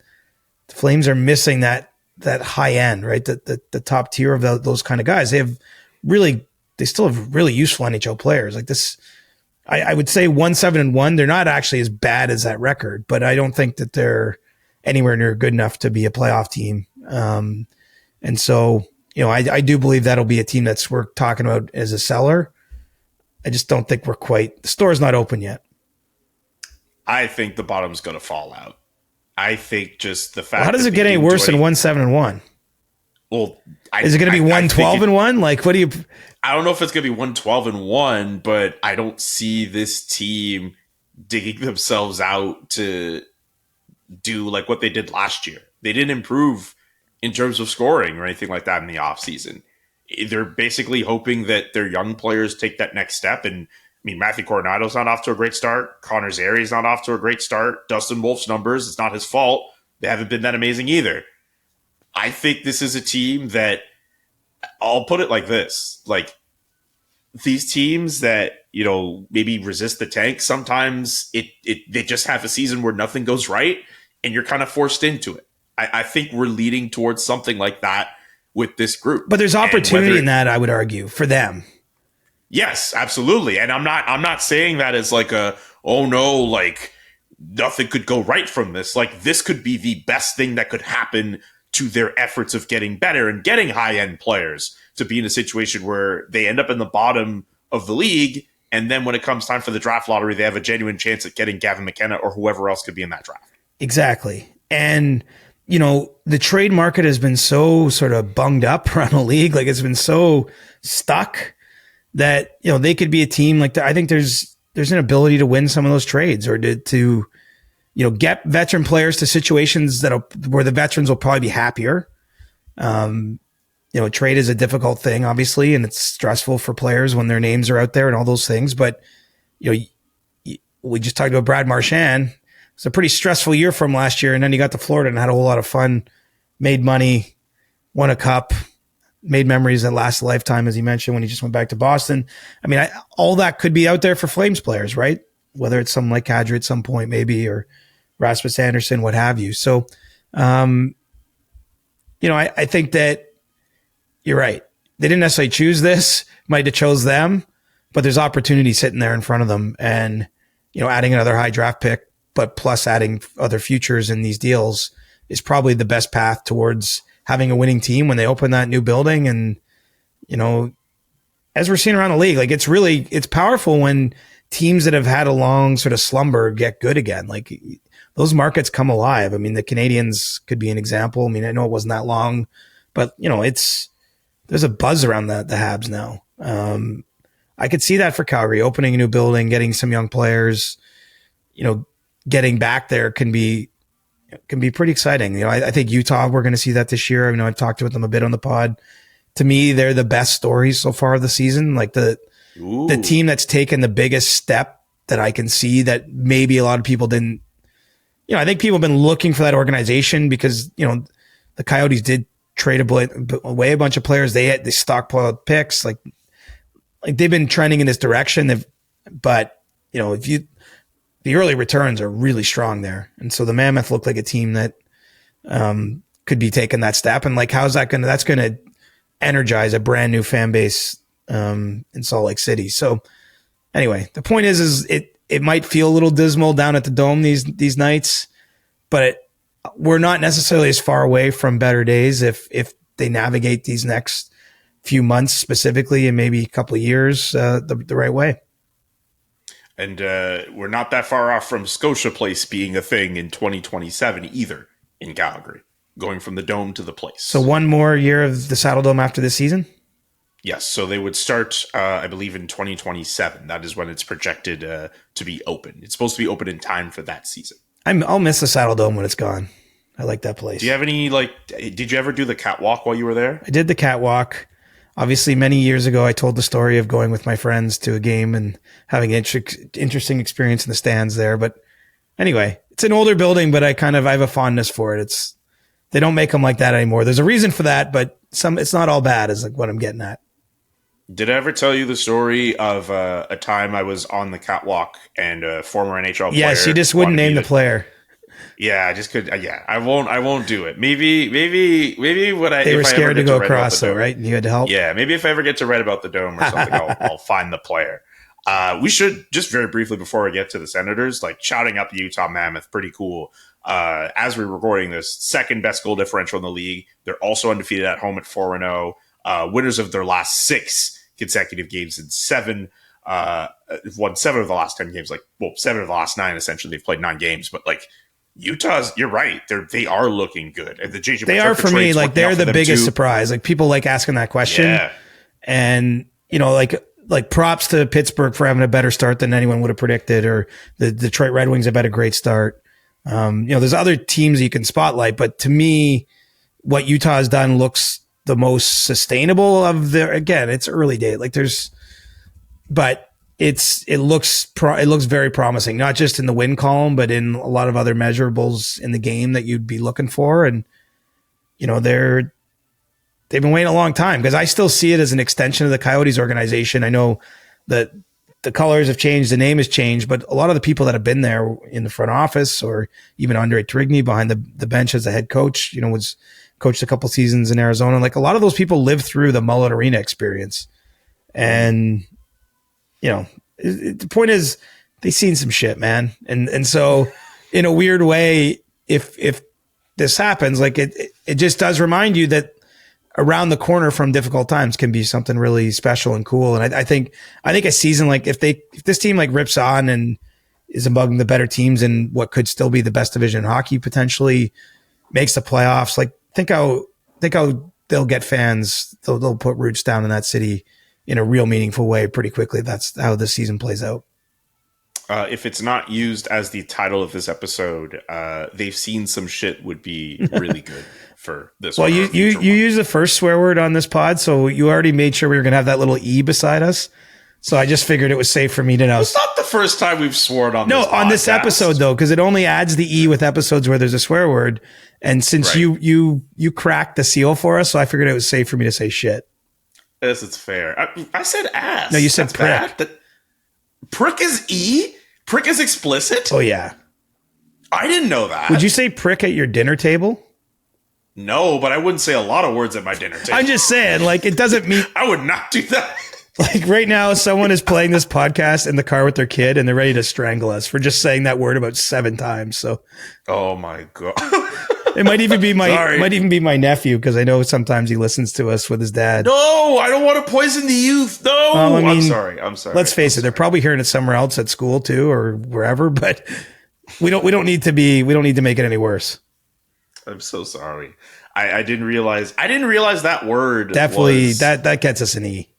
the Flames are missing that high end, right? The top tier of those kind of guys. They still have really useful NHL players like this. I would say 1-7-1. They're not actually as bad as that record, but I don't think that they're anywhere near good enough to be a playoff team. And so, I do believe that'll be a team we're talking about as a seller. I just don't think the store's not open yet. I think the bottom's going to fall out. I think just the fact. How does it get any worse than 1-7-1? Well, is it going to be 1-12-1? Like, what do you? I don't know if it's going to be 1-12-1, but I don't see this team digging themselves out to do like what they did last year. They didn't improve in terms of scoring or anything like that in the offseason. They're basically hoping that their young players take that next step. And I mean, Matthew Coronado's not off to a great start. Connor Zary's not off to a great start. Dustin Wolf's numbers, it's not his fault. They haven't been that amazing either. I think this is a team that, I'll put it like this, like these teams that, maybe resist the tank, sometimes they just have a season where nothing goes right and you're kind of forced into it. I think we're leading towards something like that with this group. But there's opportunity in that, I would argue, for them. Yes, absolutely. And I'm not saying that as like like nothing could go right from this. Like, this could be the best thing that could happen to their efforts of getting better and getting high-end players to be in a situation where they end up in the bottom of the league, and then when it comes time for the draft lottery, they have a genuine chance at getting Gavin McKenna or whoever else could be in that draft. Exactly. And the trade market has been so sort of bunged up around the league. Like, it's been so stuck that, they could be a team like that. I think there's an ability to win some of those trades or to get veteran players to situations where the veterans will probably be happier. Trade is a difficult thing, obviously, and it's stressful for players when their names are out there and all those things. But, we just talked about Brad Marchand. It's a pretty stressful year from last year. And then he got to Florida and had a whole lot of fun, made money, won a cup, made memories that last a lifetime, as he mentioned, when he just went back to Boston. I mean, all that could be out there for Flames players, right? Whether it's someone like Kadri at some point, maybe, or Rasmus Andersson, what have you. So, I think that you're right. They didn't necessarily choose this, might have chose them, but there's opportunity sitting there in front of them. And, adding another high draft pick, but plus adding other futures in these deals is probably the best path towards having a winning team when they open that new building. And, as we're seeing around the league, like, it's powerful when teams that have had a long sort of slumber get good again. Like, those markets come alive. I mean, the Canadians could be an example. I mean, I know it wasn't that long, but there's a buzz around the Habs now. I could see that for Calgary, opening a new building, getting some young players, getting back there can be pretty exciting. I think Utah, we're going to see that this year. I've talked with them a bit on the pod. To me, they're the best stories so far of the season. Like the team that's taken the biggest step that I can see that maybe a lot of people didn't. I think people have been looking for that organization because, the Coyotes did trade away a bunch of players. They stockpiled picks. Like they've been trending in this direction. But the early returns are really strong there. And so the Mammoth looked like a team that could be taking that step. And like, that's going to energize a brand new fan base in Salt Lake City. So anyway, the point is it might feel a little dismal down at the Dome these nights, but we're not necessarily as far away from better days if they navigate these next few months specifically and maybe a couple of years the right way. And we're not that far off from Scotia Place being a thing in 2027 either in Calgary, going from the Dome to the Place. So one more year of the Saddle Dome after this season? Yes, so they would start, I believe, in 2027. That is when it's projected to be open. It's supposed to be open in time for that season. I'll miss the Saddle Dome when it's gone. I like that place. Do you have any, did you ever do the catwalk while you were there? I did the catwalk. Obviously, many years ago, I told the story of going with my friends to a game and having an interesting experience in the stands there. But anyway, it's an older building, but I have a fondness for it. They don't make them like that anymore. There's a reason for that, but it's not all bad is like what I'm getting at. Did I ever tell you the story of a time I was on the catwalk and a former NHL player? Yes, you just wouldn't name the player. Yeah, I just could. Yeah, I won't do it. Maybe what I they were scared to go across, though, right? And you had to help. Yeah, maybe if I ever get to write about the Dome or something, I'll find the player. We should just very briefly before we get to the Senators, shouting up the Utah Mammoth, pretty cool. As we're recording this, second best goal differential in the league. They're also undefeated at home at 4-0. Winners of their last 6 consecutive games in 7. Won 7 of the last 10 games. 7 of the last 9. Essentially, they've played 9 games, but Utah's, you're right. They are looking good. And they are for me. They're the biggest surprise. People like asking that question. Yeah. And props to Pittsburgh for having a better start than anyone would have predicted, or the Detroit Red Wings have had a great start. There's other teams you can spotlight, but to me, what Utah has done looks the most sustainable of again, it's early day. But it looks very promising, not just in the win column, but in a lot of other measurables in the game that you'd be looking for. And, they've been waiting a long time because I still see it as an extension of the Coyotes organization. I know that the colors have changed, the name has changed, but a lot of the people that have been there in the front office, or even Andre Trigny behind the bench as a head coach, was coached a couple seasons in Arizona. A lot of those people lived through the Mullet Arena experience. And, the point is they've seen some shit, man. And so in a weird way, if this happens, it just does remind you that around the corner from difficult times can be something really special and cool. And I think a season if this team rips on and is among the better teams in what could still be the best division in hockey, potentially makes the playoffs, think how they'll get fans. They'll put roots down in that city in a real meaningful way pretty quickly. That's how the season plays out. If it's not used as the title of this episode, they've seen some shit would be really good for this. Well, you use the first swear word on this pod, so you already made sure we were going to have that little E beside us. So I just figured it was safe for me to know. It's not the first time we've sworn on this podcast. On this episode, though, because it only adds the E with episodes where there's a swear word. And since you cracked the seal for us, so I figured it was safe for me to say shit. Yes, it's fair. I said ass. No, you said prick. Prick is E? Prick is explicit? Oh, yeah. I didn't know that. Would you say prick at your dinner table? No, but I wouldn't say a lot of words at my dinner table. I'm just saying, it doesn't mean... I would not do that. Right now, someone is playing this podcast in the car with their kid, and they're ready to strangle us for just saying that word about 7 times. So, oh my god, it might even be my nephew, because I know sometimes he listens to us with his dad. No, I don't want to poison the youth. No, I'm sorry. Let's face it; they're probably hearing it somewhere else at school too, or wherever. But we don't need to make it any worse. I'm so sorry. I didn't realize that word. Definitely that gets us an E.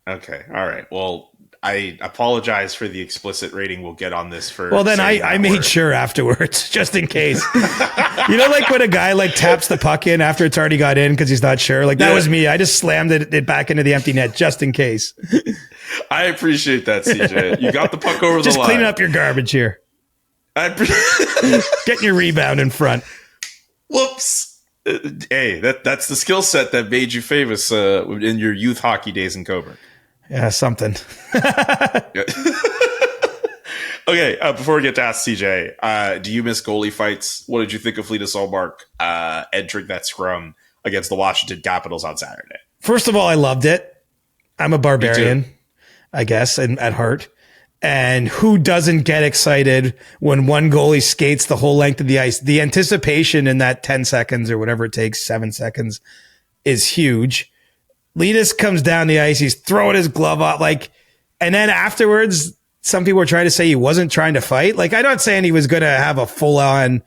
Okay. All right. Well, I apologize for the explicit rating we'll get on this for. Well, then I made sure afterwards, just in case. Like when a guy like taps the puck in after it's already got in because he's not sure. Like that was me. I just slammed it back into the empty net just in case. I appreciate that, CJ. You got the puck over the line. Just cleaning up your garbage here. Getting your rebound in front. Whoops. Hey, that's the skill set that made you famous in your youth hockey days in Coburg. Yeah, something. Okay, before we get to Ask CJ, do you miss goalie fights? What did you think of Linus Ullmark entering that scrum against the Washington Capitals on Saturday? First of all, I loved it. I'm a barbarian, I guess, at heart. And who doesn't get excited when one goalie skates the whole length of the ice? The anticipation in that 10 seconds or whatever it takes, 7 seconds, is huge. Linus comes down the ice. He's throwing his glove off. And then afterwards, some people were trying to say he wasn't trying to fight. I'm not saying he was going to have a full-on.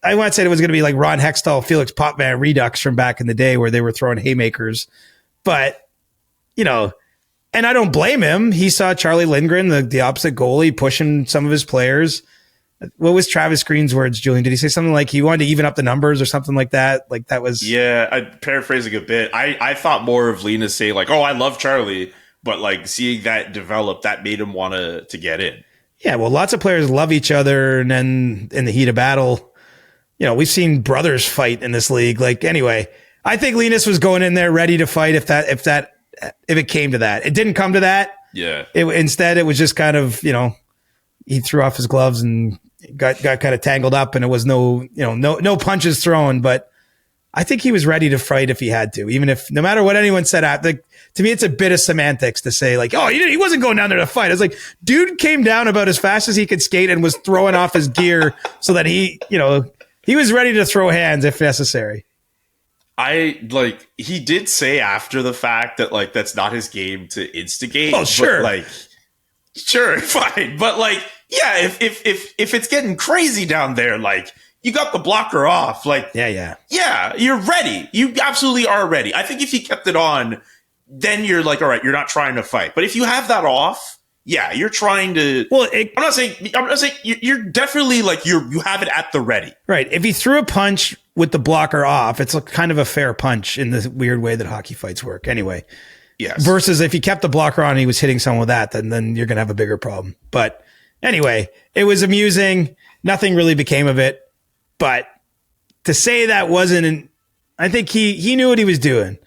I want to say it was going to be like Ron Hextall, Felix Potvin redux from back in the day where they were throwing haymakers. But, and I don't blame him. He saw Charlie Lindgren, the opposite goalie, pushing some of his players. What was Travis Green's words, Julian? Did he say something like he wanted to even up the numbers or something like that? Like that was... Yeah, I'm paraphrasing a bit. I thought more of Linus saying oh, I love Charlie, but seeing that develop, that made him want to get in. Yeah, well, lots of players love each other, and then in the heat of battle, we've seen brothers fight in this league. Anyway, I think Linus was going in there ready to fight if it came to that. It didn't come to that. Yeah. Instead, it was just kind of, he threw off his gloves and got kind of tangled up, and it was no punches thrown, but I think he was ready to fight if he had to, even if no matter what anyone said. To me, it's a bit of semantics to say oh, he wasn't going down there to fight. It's dude came down about as fast as he could skate and was throwing off his gear so that he was ready to throw hands if necessary. He did say after the fact that that's not his game to instigate. Oh, sure. But, sure, fine. But yeah, if it's getting crazy down there, you got the blocker off. Yeah, you're ready. You absolutely are ready. I think if he kept it on, then you're all right, you're not trying to fight. But if you have that off, yeah, you're trying to. Well, I'm not saying you're definitely you have it at the ready. Right. If he threw a punch with the blocker off, it's kind of a fair punch in the weird way that hockey fights work. Anyway. Yes. Versus if he kept the blocker on and he was hitting someone with that, then you're going to have a bigger problem. But anyway, it was amusing. Nothing really became of it. But to say that wasn't, I think he knew what he was doing.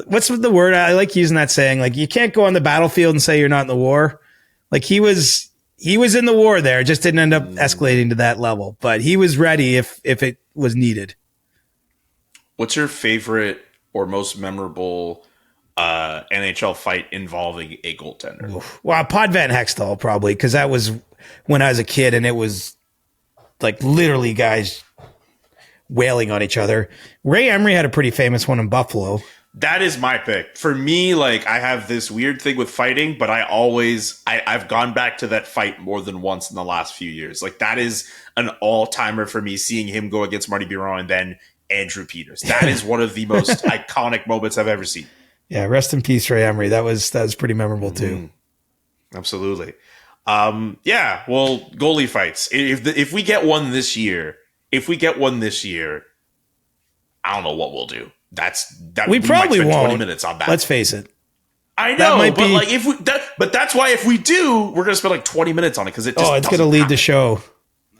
What's the word? I like using that saying, you can't go on the battlefield and say you're not in the war. He was in the war there, just didn't end up escalating to that level, but he was ready if it was needed. What's your favorite or most memorable NHL fight involving a goaltender? Oof. Well, Potvin Hextall probably, because that was when I was a kid and it was literally guys wailing on each other. Ray Emery had a pretty famous one in Buffalo. That is my pick. For me, I have this weird thing with fighting, but I've gone back to that fight more than once in the last few years. That is an all-timer for me, seeing him go against Marty Biron and then Andrew Peters. That is one of the most iconic moments I've ever seen. Yeah, rest in peace, Ray Emery. That was pretty memorable too. Absolutely. Yeah, well, goalie fights. If we get one this year, I don't know what we'll do. We probably might spend won't. 20 minutes on that. Let's face it. I know, but that's why if we do, we're gonna spend 20 minutes on it because it's gonna lead the show.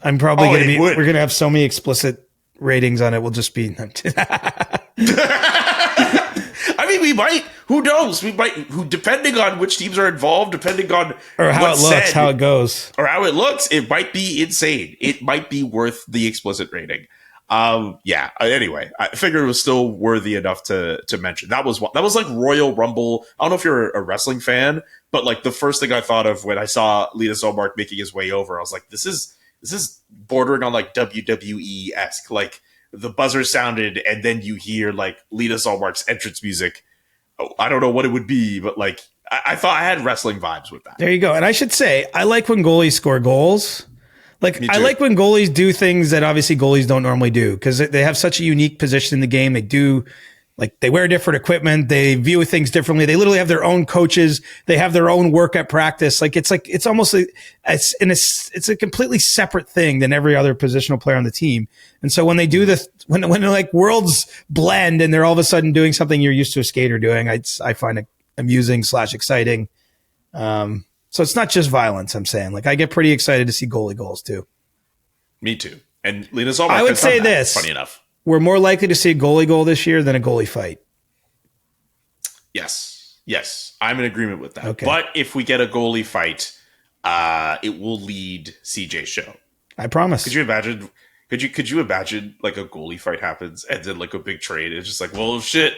I'm probably we're gonna have so many explicit ratings on it. We'll just be. I mean, we might. Who knows? We might. Depending on which teams are involved, depending on or how it looks, how it goes, or how it looks, it might be insane. It might be worth the explicit rating. Yeah. Anyway, I figured it was still worthy enough to mention. That was Royal Rumble. I don't know if you're a wrestling fan, but the first thing I thought of when I saw Linus Ullmark making his way over, I was like, this is bordering on WWE-esque. The buzzer sounded, and then you hear Linus Ullmark's entrance music. Oh, I don't know what it would be, but I thought I had wrestling vibes with that. There you go. And I should say, I like when goalies score goals. Like, Me I too. like when goalies do things that obviously goalies don't normally do because they have such a unique position in the game. They do, like, they wear different equipment. They view things differently. They literally have their own coaches. They have their own work at practice. It's almost like it's a completely separate thing than every other positional player on the team. And so when they do this, when like worlds blend and they're all of a sudden doing something you're used to a skater doing, I find it amusing / exciting. So it's not just violence, I'm saying. Like, I get pretty excited to see goalie goals, too. Me too. And Linus Ullmark I would has done say that, this. funny enough. We're more likely to see a goalie goal this year than a goalie fight. Yes. I'm in agreement with that. Okay. But if we get a goalie fight, it will lead CJ's show. I promise. Could you imagine? Could you imagine like a goalie fight happens and then like a big trade? It's just like, well, shit.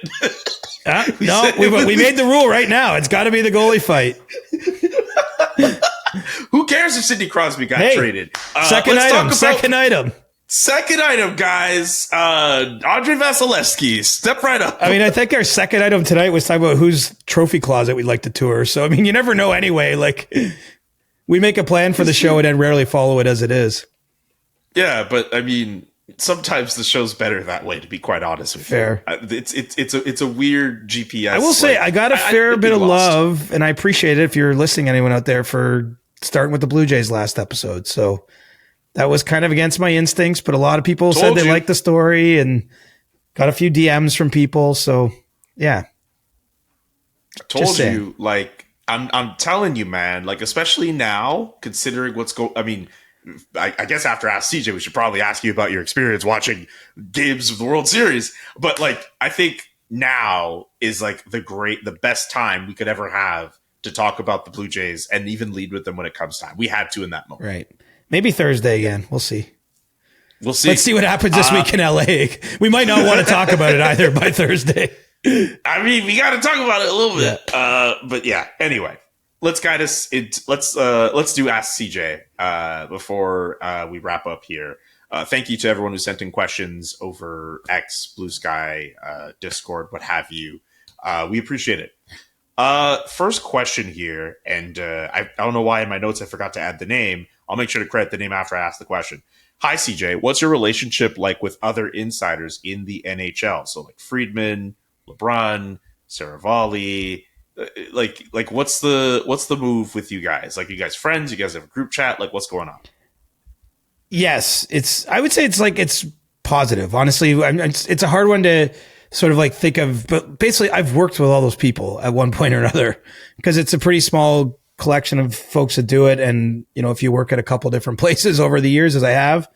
No, we made the rule right now. It's got to be the goalie fight. Who cares if Sidney Crosby got traded? Second item, guys. Andre Vasilevsky, step right up. I mean, I think our second item tonight was talking about whose trophy closet we'd like to tour. So, I mean, you never know anyway. Like, we make a plan for the show and then rarely follow it as it is. Yeah, but I mean, sometimes the show's better that way, to be quite honest with you. It's a weird GPS. I will say I got a fair bit of love, and I appreciate it if you're listening, anyone out there, for starting with the Blue Jays last episode. So that was kind of against my instincts, but a lot of people said they liked the story and got a few DMs from people. So yeah. I told you, like, I'm telling you, man, like, especially now, considering I guess after Ask CJ, we should probably ask you about your experience watching games of the World Series. But like, I think now is like the best time we could ever have to talk about the Blue Jays and even lead with them when it comes time. We had to in that moment. Right. Maybe Thursday again. We'll see. We'll see. Let's see what happens this week in LA. We might not want to talk about it either by Thursday. I mean, we got to talk about it a little bit. Yeah. But yeah, anyway. Let's guide us. Let's do Ask CJ before we wrap up here. Thank you to everyone who sent in questions over X, Blue Sky, Discord, what have you. We appreciate it. First question here, and I don't know why in my notes I forgot to add the name. I'll make sure to credit the name after I ask the question. Hi, CJ. What's your relationship like with other insiders in the NHL? So like Friedman, LeBron, Saravalli. Like what's the move with you guys? Like, you guys friends? You guys have a group chat? Like, what's going on? Yes, I would say it's positive. Honestly, it's a hard one to sort of like think of, but basically I've worked with all those people at one point or another because it's a pretty small collection of folks that do it. And, you know, if you work at a couple different places over the years, as I have,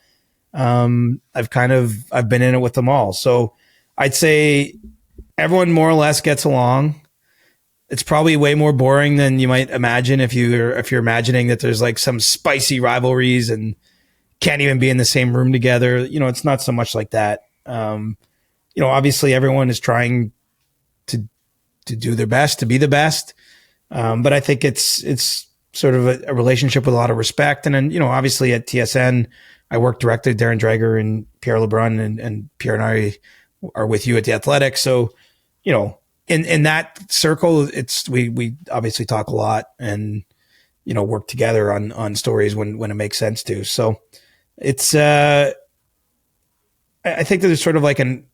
I've been in it with them all. So I'd say everyone more or less gets along. It's probably way more boring than you might imagine if you're imagining that there's like some spicy rivalries and can't even be in the same room together. You know, it's not so much like that. You know, obviously everyone is trying to do their best, to be the best. But I think it's sort of a relationship with a lot of respect. And then, you know, obviously at TSN, I work directly with Darren Dreger and Pierre LeBrun, and Pierre and I are with you at The Athletic. So, you know, in that circle, we obviously talk a lot and, you know, work together on stories when it makes sense to. So it's, I think there's sort of like an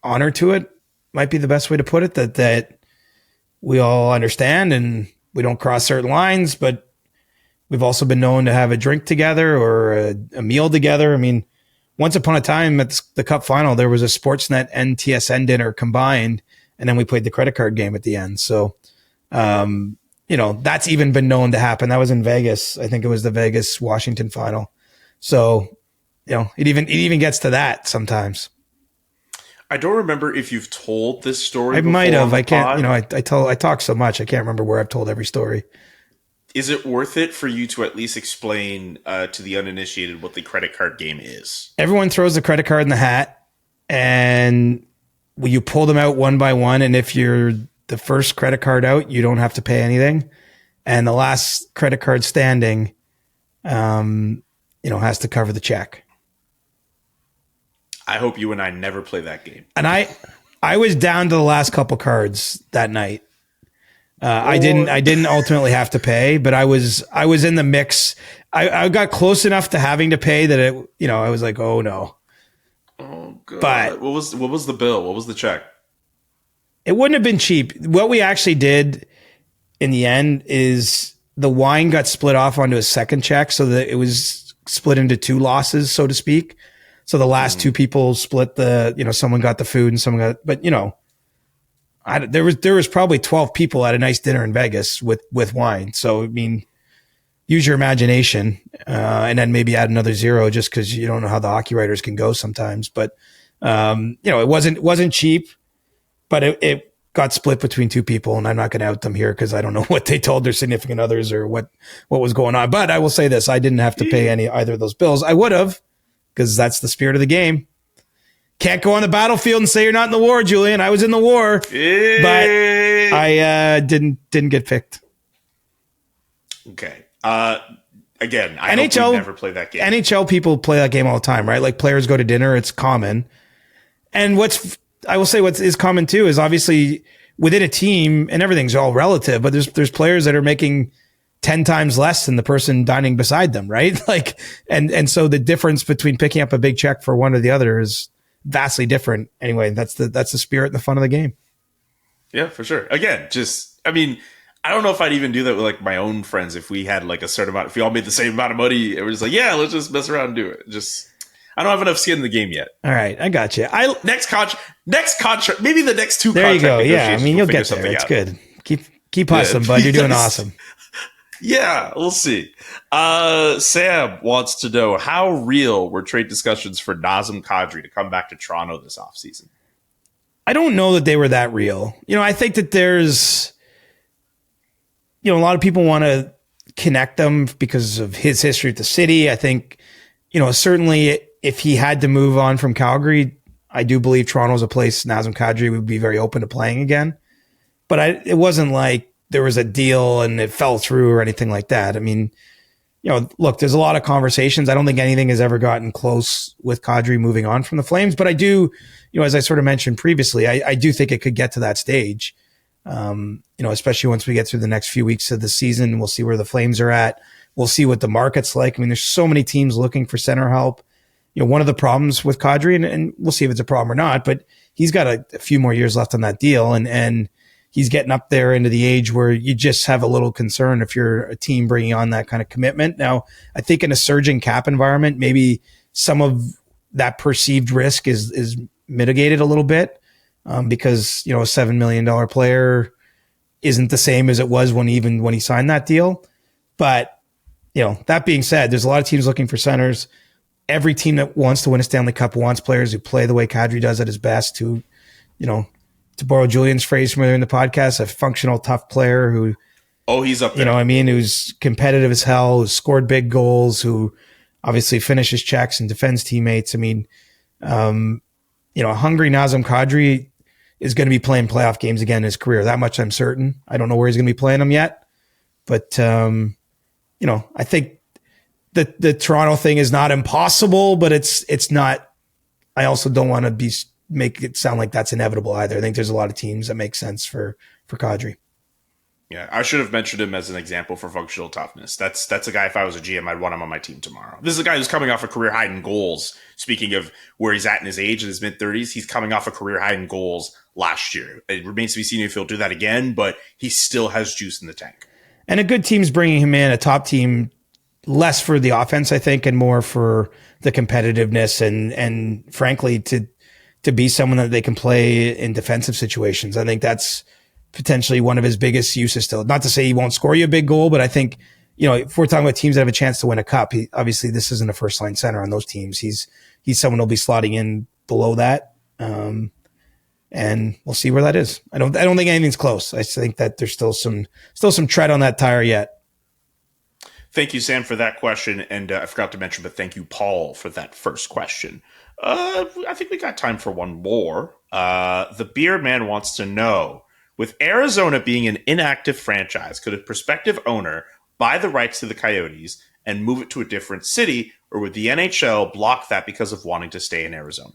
honor to it, might be the best way to put it, that we all understand and we don't cross certain lines, but we've also been known to have a drink together or a meal together. I mean, once upon a time at the Cup final, there was a Sportsnet and TSN dinner combined, and then we played the credit card game at the end. So, you know, that's even been known to happen. That was in Vegas. I think it was the Vegas-Washington final. So, you know, it even gets to that sometimes. I don't remember if you've told this story. I might have. I can't, pod. you know, I talk so much. I can't remember where I've told every story. Is it worth it for you to at least explain to the uninitiated what the credit card game is? Everyone throws the credit card in the hat, and you pull them out one by one. And if you're the first credit card out, you don't have to pay anything. And the last credit card standing, you know, has to cover the check. I hope you and I never play that game. And I was down to the last couple cards that night. I didn't ultimately have to pay, but I was in the mix. I got close enough to having to pay that I was like, oh no. Oh god. But what was the bill? What was the check? It wouldn't have been cheap. What we actually did in the end is the wine got split off onto a second check so that it was split into two losses, so to speak. So the last two people split someone got the food and someone got, but there was probably 12 people at a nice dinner in Vegas with wine. So, I mean, use your imagination, and then maybe add another zero just because you don't know how the hockey writers can go sometimes. But, it wasn't cheap, but it got split between two people, and I'm not going to out them here because I don't know what they told their significant others or what was going on. But I will say this, I didn't have to pay either of those bills. I would have, because that's the spirit of the game. Can't go on the battlefield and say you're not in the war, Julian. I was in the war, but I didn't get picked. Okay. Again, I hope we never play that game. NHL people play that game all the time, right? Like players go to dinner, it's common. And what is common too is obviously within a team, and everything's all relative, but there's players that are making 10 times less than the person dining beside them, right? Like, and so the difference between picking up a big check for one or the other is vastly different. Anyway, that's the spirit and the fun of the game. Yeah, for sure. Again, I don't know if I'd even do that with like my own friends if we had like a certain amount, if we all made the same amount of money, it was like, yeah, let's just mess around and do it. I don't have enough skin in the game yet. All right, I got you. Next contract, maybe the next two. There you go. Yeah, I mean, you'll get there. It's good. Keep hustling, bud. You're doing awesome. Yeah, we'll see. Sam wants to know, how real were trade discussions for Nazem Kadri to come back to Toronto this offseason? I don't know that they were that real. I think that there's, a lot of people want to connect them because of his history at the city. I think, certainly if he had to move on from Calgary, I do believe Toronto's a place Nazem Kadri would be very open to playing again. But it wasn't like there was a deal and it fell through or anything like that. I mean, look, there's a lot of conversations. I don't think anything has ever gotten close with Kadri moving on from the Flames, but I do, as I sort of mentioned previously, I do think it could get to that stage. Especially once we get through the next few weeks of the season, we'll see where the Flames are at. We'll see what the market's like. I mean, there's so many teams looking for center help. One of the problems with Kadri, and we'll see if it's a problem or not, but he's got a few more years left on that deal. And he's getting up there into the age where you just have a little concern if you're a team bringing on that kind of commitment. Now, I think in a surging cap environment, maybe some of that perceived risk is mitigated a little bit because, a $7 million player isn't the same as it was when he signed that deal. But, that being said, there's a lot of teams looking for centers. Every team that wants to win a Stanley Cup wants players who play the way Kadri does at his best, who, to borrow Julian's phrase from earlier in the podcast, a functional, tough player who, he's up there. Who's competitive as hell, who's scored big goals, who obviously finishes checks and defends teammates. I mean, a hungry Nazem Kadri is going to be playing playoff games again in his career. That much I'm certain. I don't know where he's going to be playing them yet, but I think that the Toronto thing is not impossible, but it's not. I also don't want to make it sound like that's inevitable either. I think there's a lot of teams that make sense for Kadri. Yeah, I should have mentioned him as an example for functional toughness. That's a guy, if I was a GM, I'd want him on my team tomorrow. This is a guy who's coming off a career high in goals. Speaking of where he's at in his age, in his mid-30s, he's coming off a career high in goals last year. It remains to be seen if he'll do that again, but he still has juice in the tank. And a good team's bringing him in, a top team, less for the offense, I think, and more for the competitiveness and frankly, to be someone that they can play in defensive situations. I think that's potentially one of his biggest uses still. Not to say he won't score you a big goal, but I think, if we're talking about teams that have a chance to win a cup, obviously this isn't a first line center on those teams. He's someone who'll be slotting in below that. And we'll see where that is. I don't think anything's close. I think that there's still some tread on that tire yet. Thank you, Sam, for that question. And I forgot to mention, but thank you, Paul, for that first question. I think we got time for one more. The Beer Man wants to know, with Arizona being an inactive franchise, could a prospective owner buy the rights to the Coyotes and move it to a different city, or would the NHL block that because of wanting to stay in Arizona?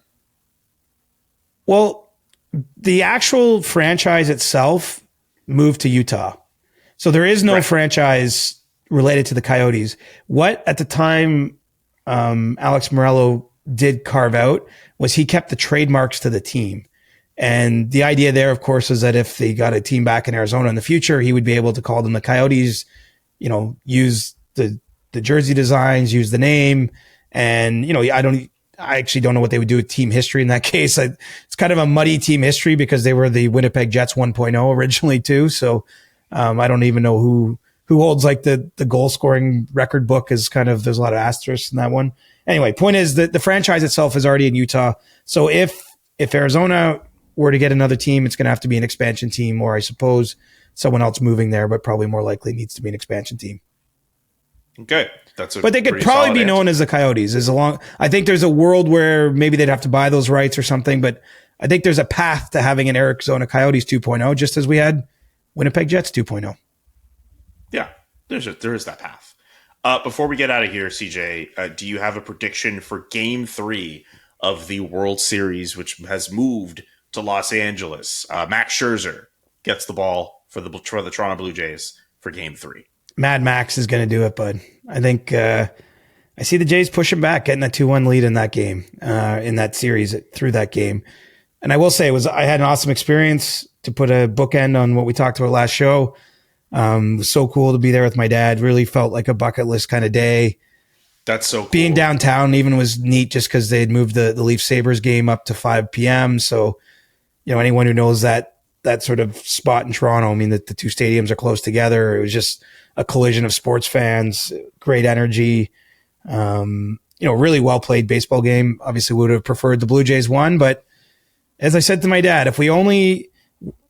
Well, the actual franchise itself moved to Utah. So there is no franchise related to the Coyotes. What at the time Alex Morello did carve out was he kept the trademarks to the team. And the idea there, of course, is that if they got a team back in Arizona in the future, he would be able to call them the Coyotes, use the jersey designs, use the name. And, I actually don't know what they would do with team history in that case. It's kind of a muddy team history because they were the Winnipeg Jets 1.0 originally too. So I don't even know who holds like the goal scoring record book is there's a lot of asterisks in that one. Anyway, point is that the franchise itself is already in Utah. So if Arizona were to get another team, it's going to have to be an expansion team, or I suppose someone else moving there, but probably more likely needs to be an expansion team. Okay. But they could probably be known as the Coyotes. I think there's a world where maybe they'd have to buy those rights or something, but I think there's a path to having an Arizona Coyotes 2.0, just as we had Winnipeg Jets 2.0. Yeah, there is that path. Before we get out of here, CJ, do you have a prediction for Game 3 of the World Series, which has moved to Los Angeles? Max Scherzer gets the ball for the Toronto Blue Jays for Game 3. Mad Max is going to do it, bud. I think I see the Jays pushing back, getting that 2-1 lead in that game, in that series through that game. And I will say I had an awesome experience. To put a bookend on what we talked about last show. It was so cool to be there with my dad. Really felt like a bucket list kind of day. That's so cool. Being downtown even was neat just because they had moved the Leaf Sabres game up to 5 p.m. So, anyone who knows that sort of spot in Toronto, the two stadiums are close together. It was just a collision of sports fans, great energy, really well played baseball game. Obviously would have preferred the Blue Jays won, but as I said to my dad, if we were only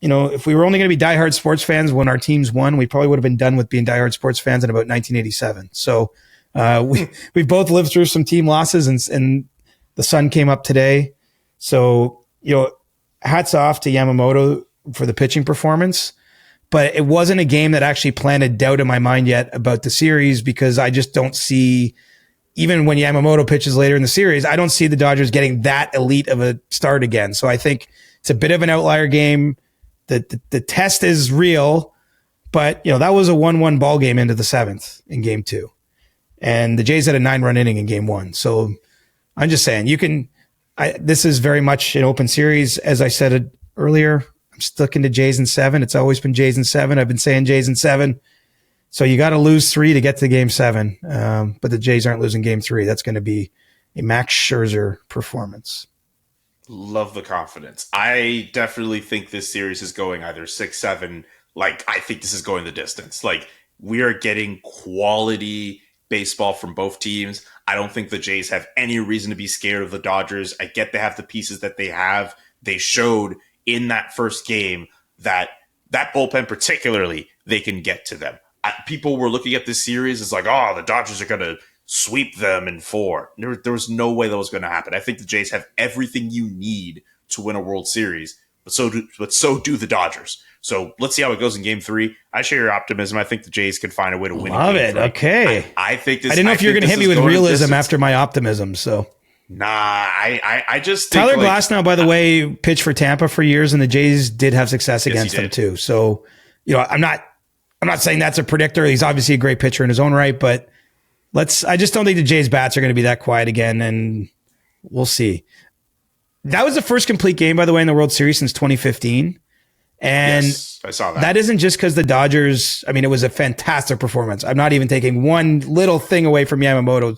going to be diehard sports fans when our teams won, we probably would have been done with being diehard sports fans in about 1987. So we both lived through some team losses, and the sun came up today. So, hats off to Yamamoto for the pitching performance. But it wasn't a game that actually planted doubt in my mind yet about the series, because I just don't see, even when Yamamoto pitches later in the series, I don't see the Dodgers getting that elite of a start again. So I think it's a bit of an outlier game. The test is real, but that was a 1-1 ball game into the 7th in Game 2. And the Jays had a 9-run inning in Game 1. So I'm just saying, this is very much an open series. As I said earlier, I'm sticking to Jays in 7. It's always been Jays in 7. I've been saying Jays in 7. So you got to lose 3 to get to Game 7. But the Jays aren't losing Game 3. That's going to be a Max Scherzer performance. Love the confidence. I definitely think this series is going either 6-7. I think this is going the distance. We are getting quality baseball from both teams. I don't think the Jays have any reason to be scared of the Dodgers. I get they have the pieces that they have. They showed in that first game that bullpen particularly, they can get to them. People were looking at this series as the Dodgers are going to sweep them in 4. There was no way that was going to happen. I think the Jays have everything you need to win a World Series, but so do the Dodgers. So let's see how it goes in Game 3. I share your optimism. I think the Jays can find a way to win. Love it. 3. Okay. I think this. I didn't know if you were going to hit me with realism after my optimism. So. Nah, I just think Tyler Glasnow, by the way, pitched for Tampa for years, and the Jays did have success against them too. So, I'm not saying that's a predictor. He's obviously a great pitcher in his own right, but I just don't think the Jays bats are going to be that quiet again, and we'll see. That was the first complete game, by the way, in the World Series since 2015. And yes, I saw that. That isn't just because the Dodgers, it was a fantastic performance. I'm not even taking one little thing away from Yamamoto.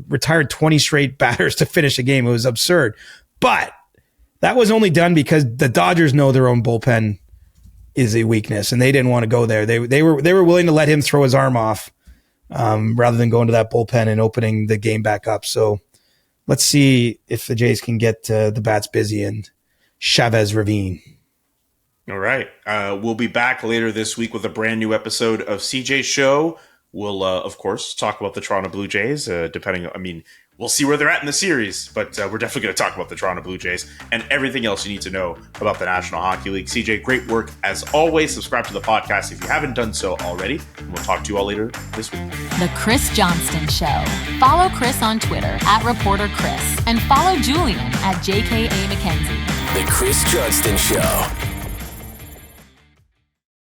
Retired 20 straight batters to finish a game. It was absurd. But that was only done because the Dodgers know their own bullpen is a weakness, and they didn't want to go there. They were willing to let him throw his arm off rather than going to that bullpen and opening the game back up. So let's see if the Jays can get the bats busy in Chavez Ravine. All right. We'll be back later this week with a brand new episode of CJ's Show. We'll, of course, talk about the Toronto Blue Jays, we'll see where they're at in the series, but we're definitely going to talk about the Toronto Blue Jays and everything else you need to know about the National Hockey League. CJ, great work as always. Subscribe to the podcast if you haven't done so already, and we'll talk to you all later this week. The Chris Johnston Show. Follow Chris on Twitter @ReporterChris and follow Julian @JKA McKenzie. The Chris Johnston Show.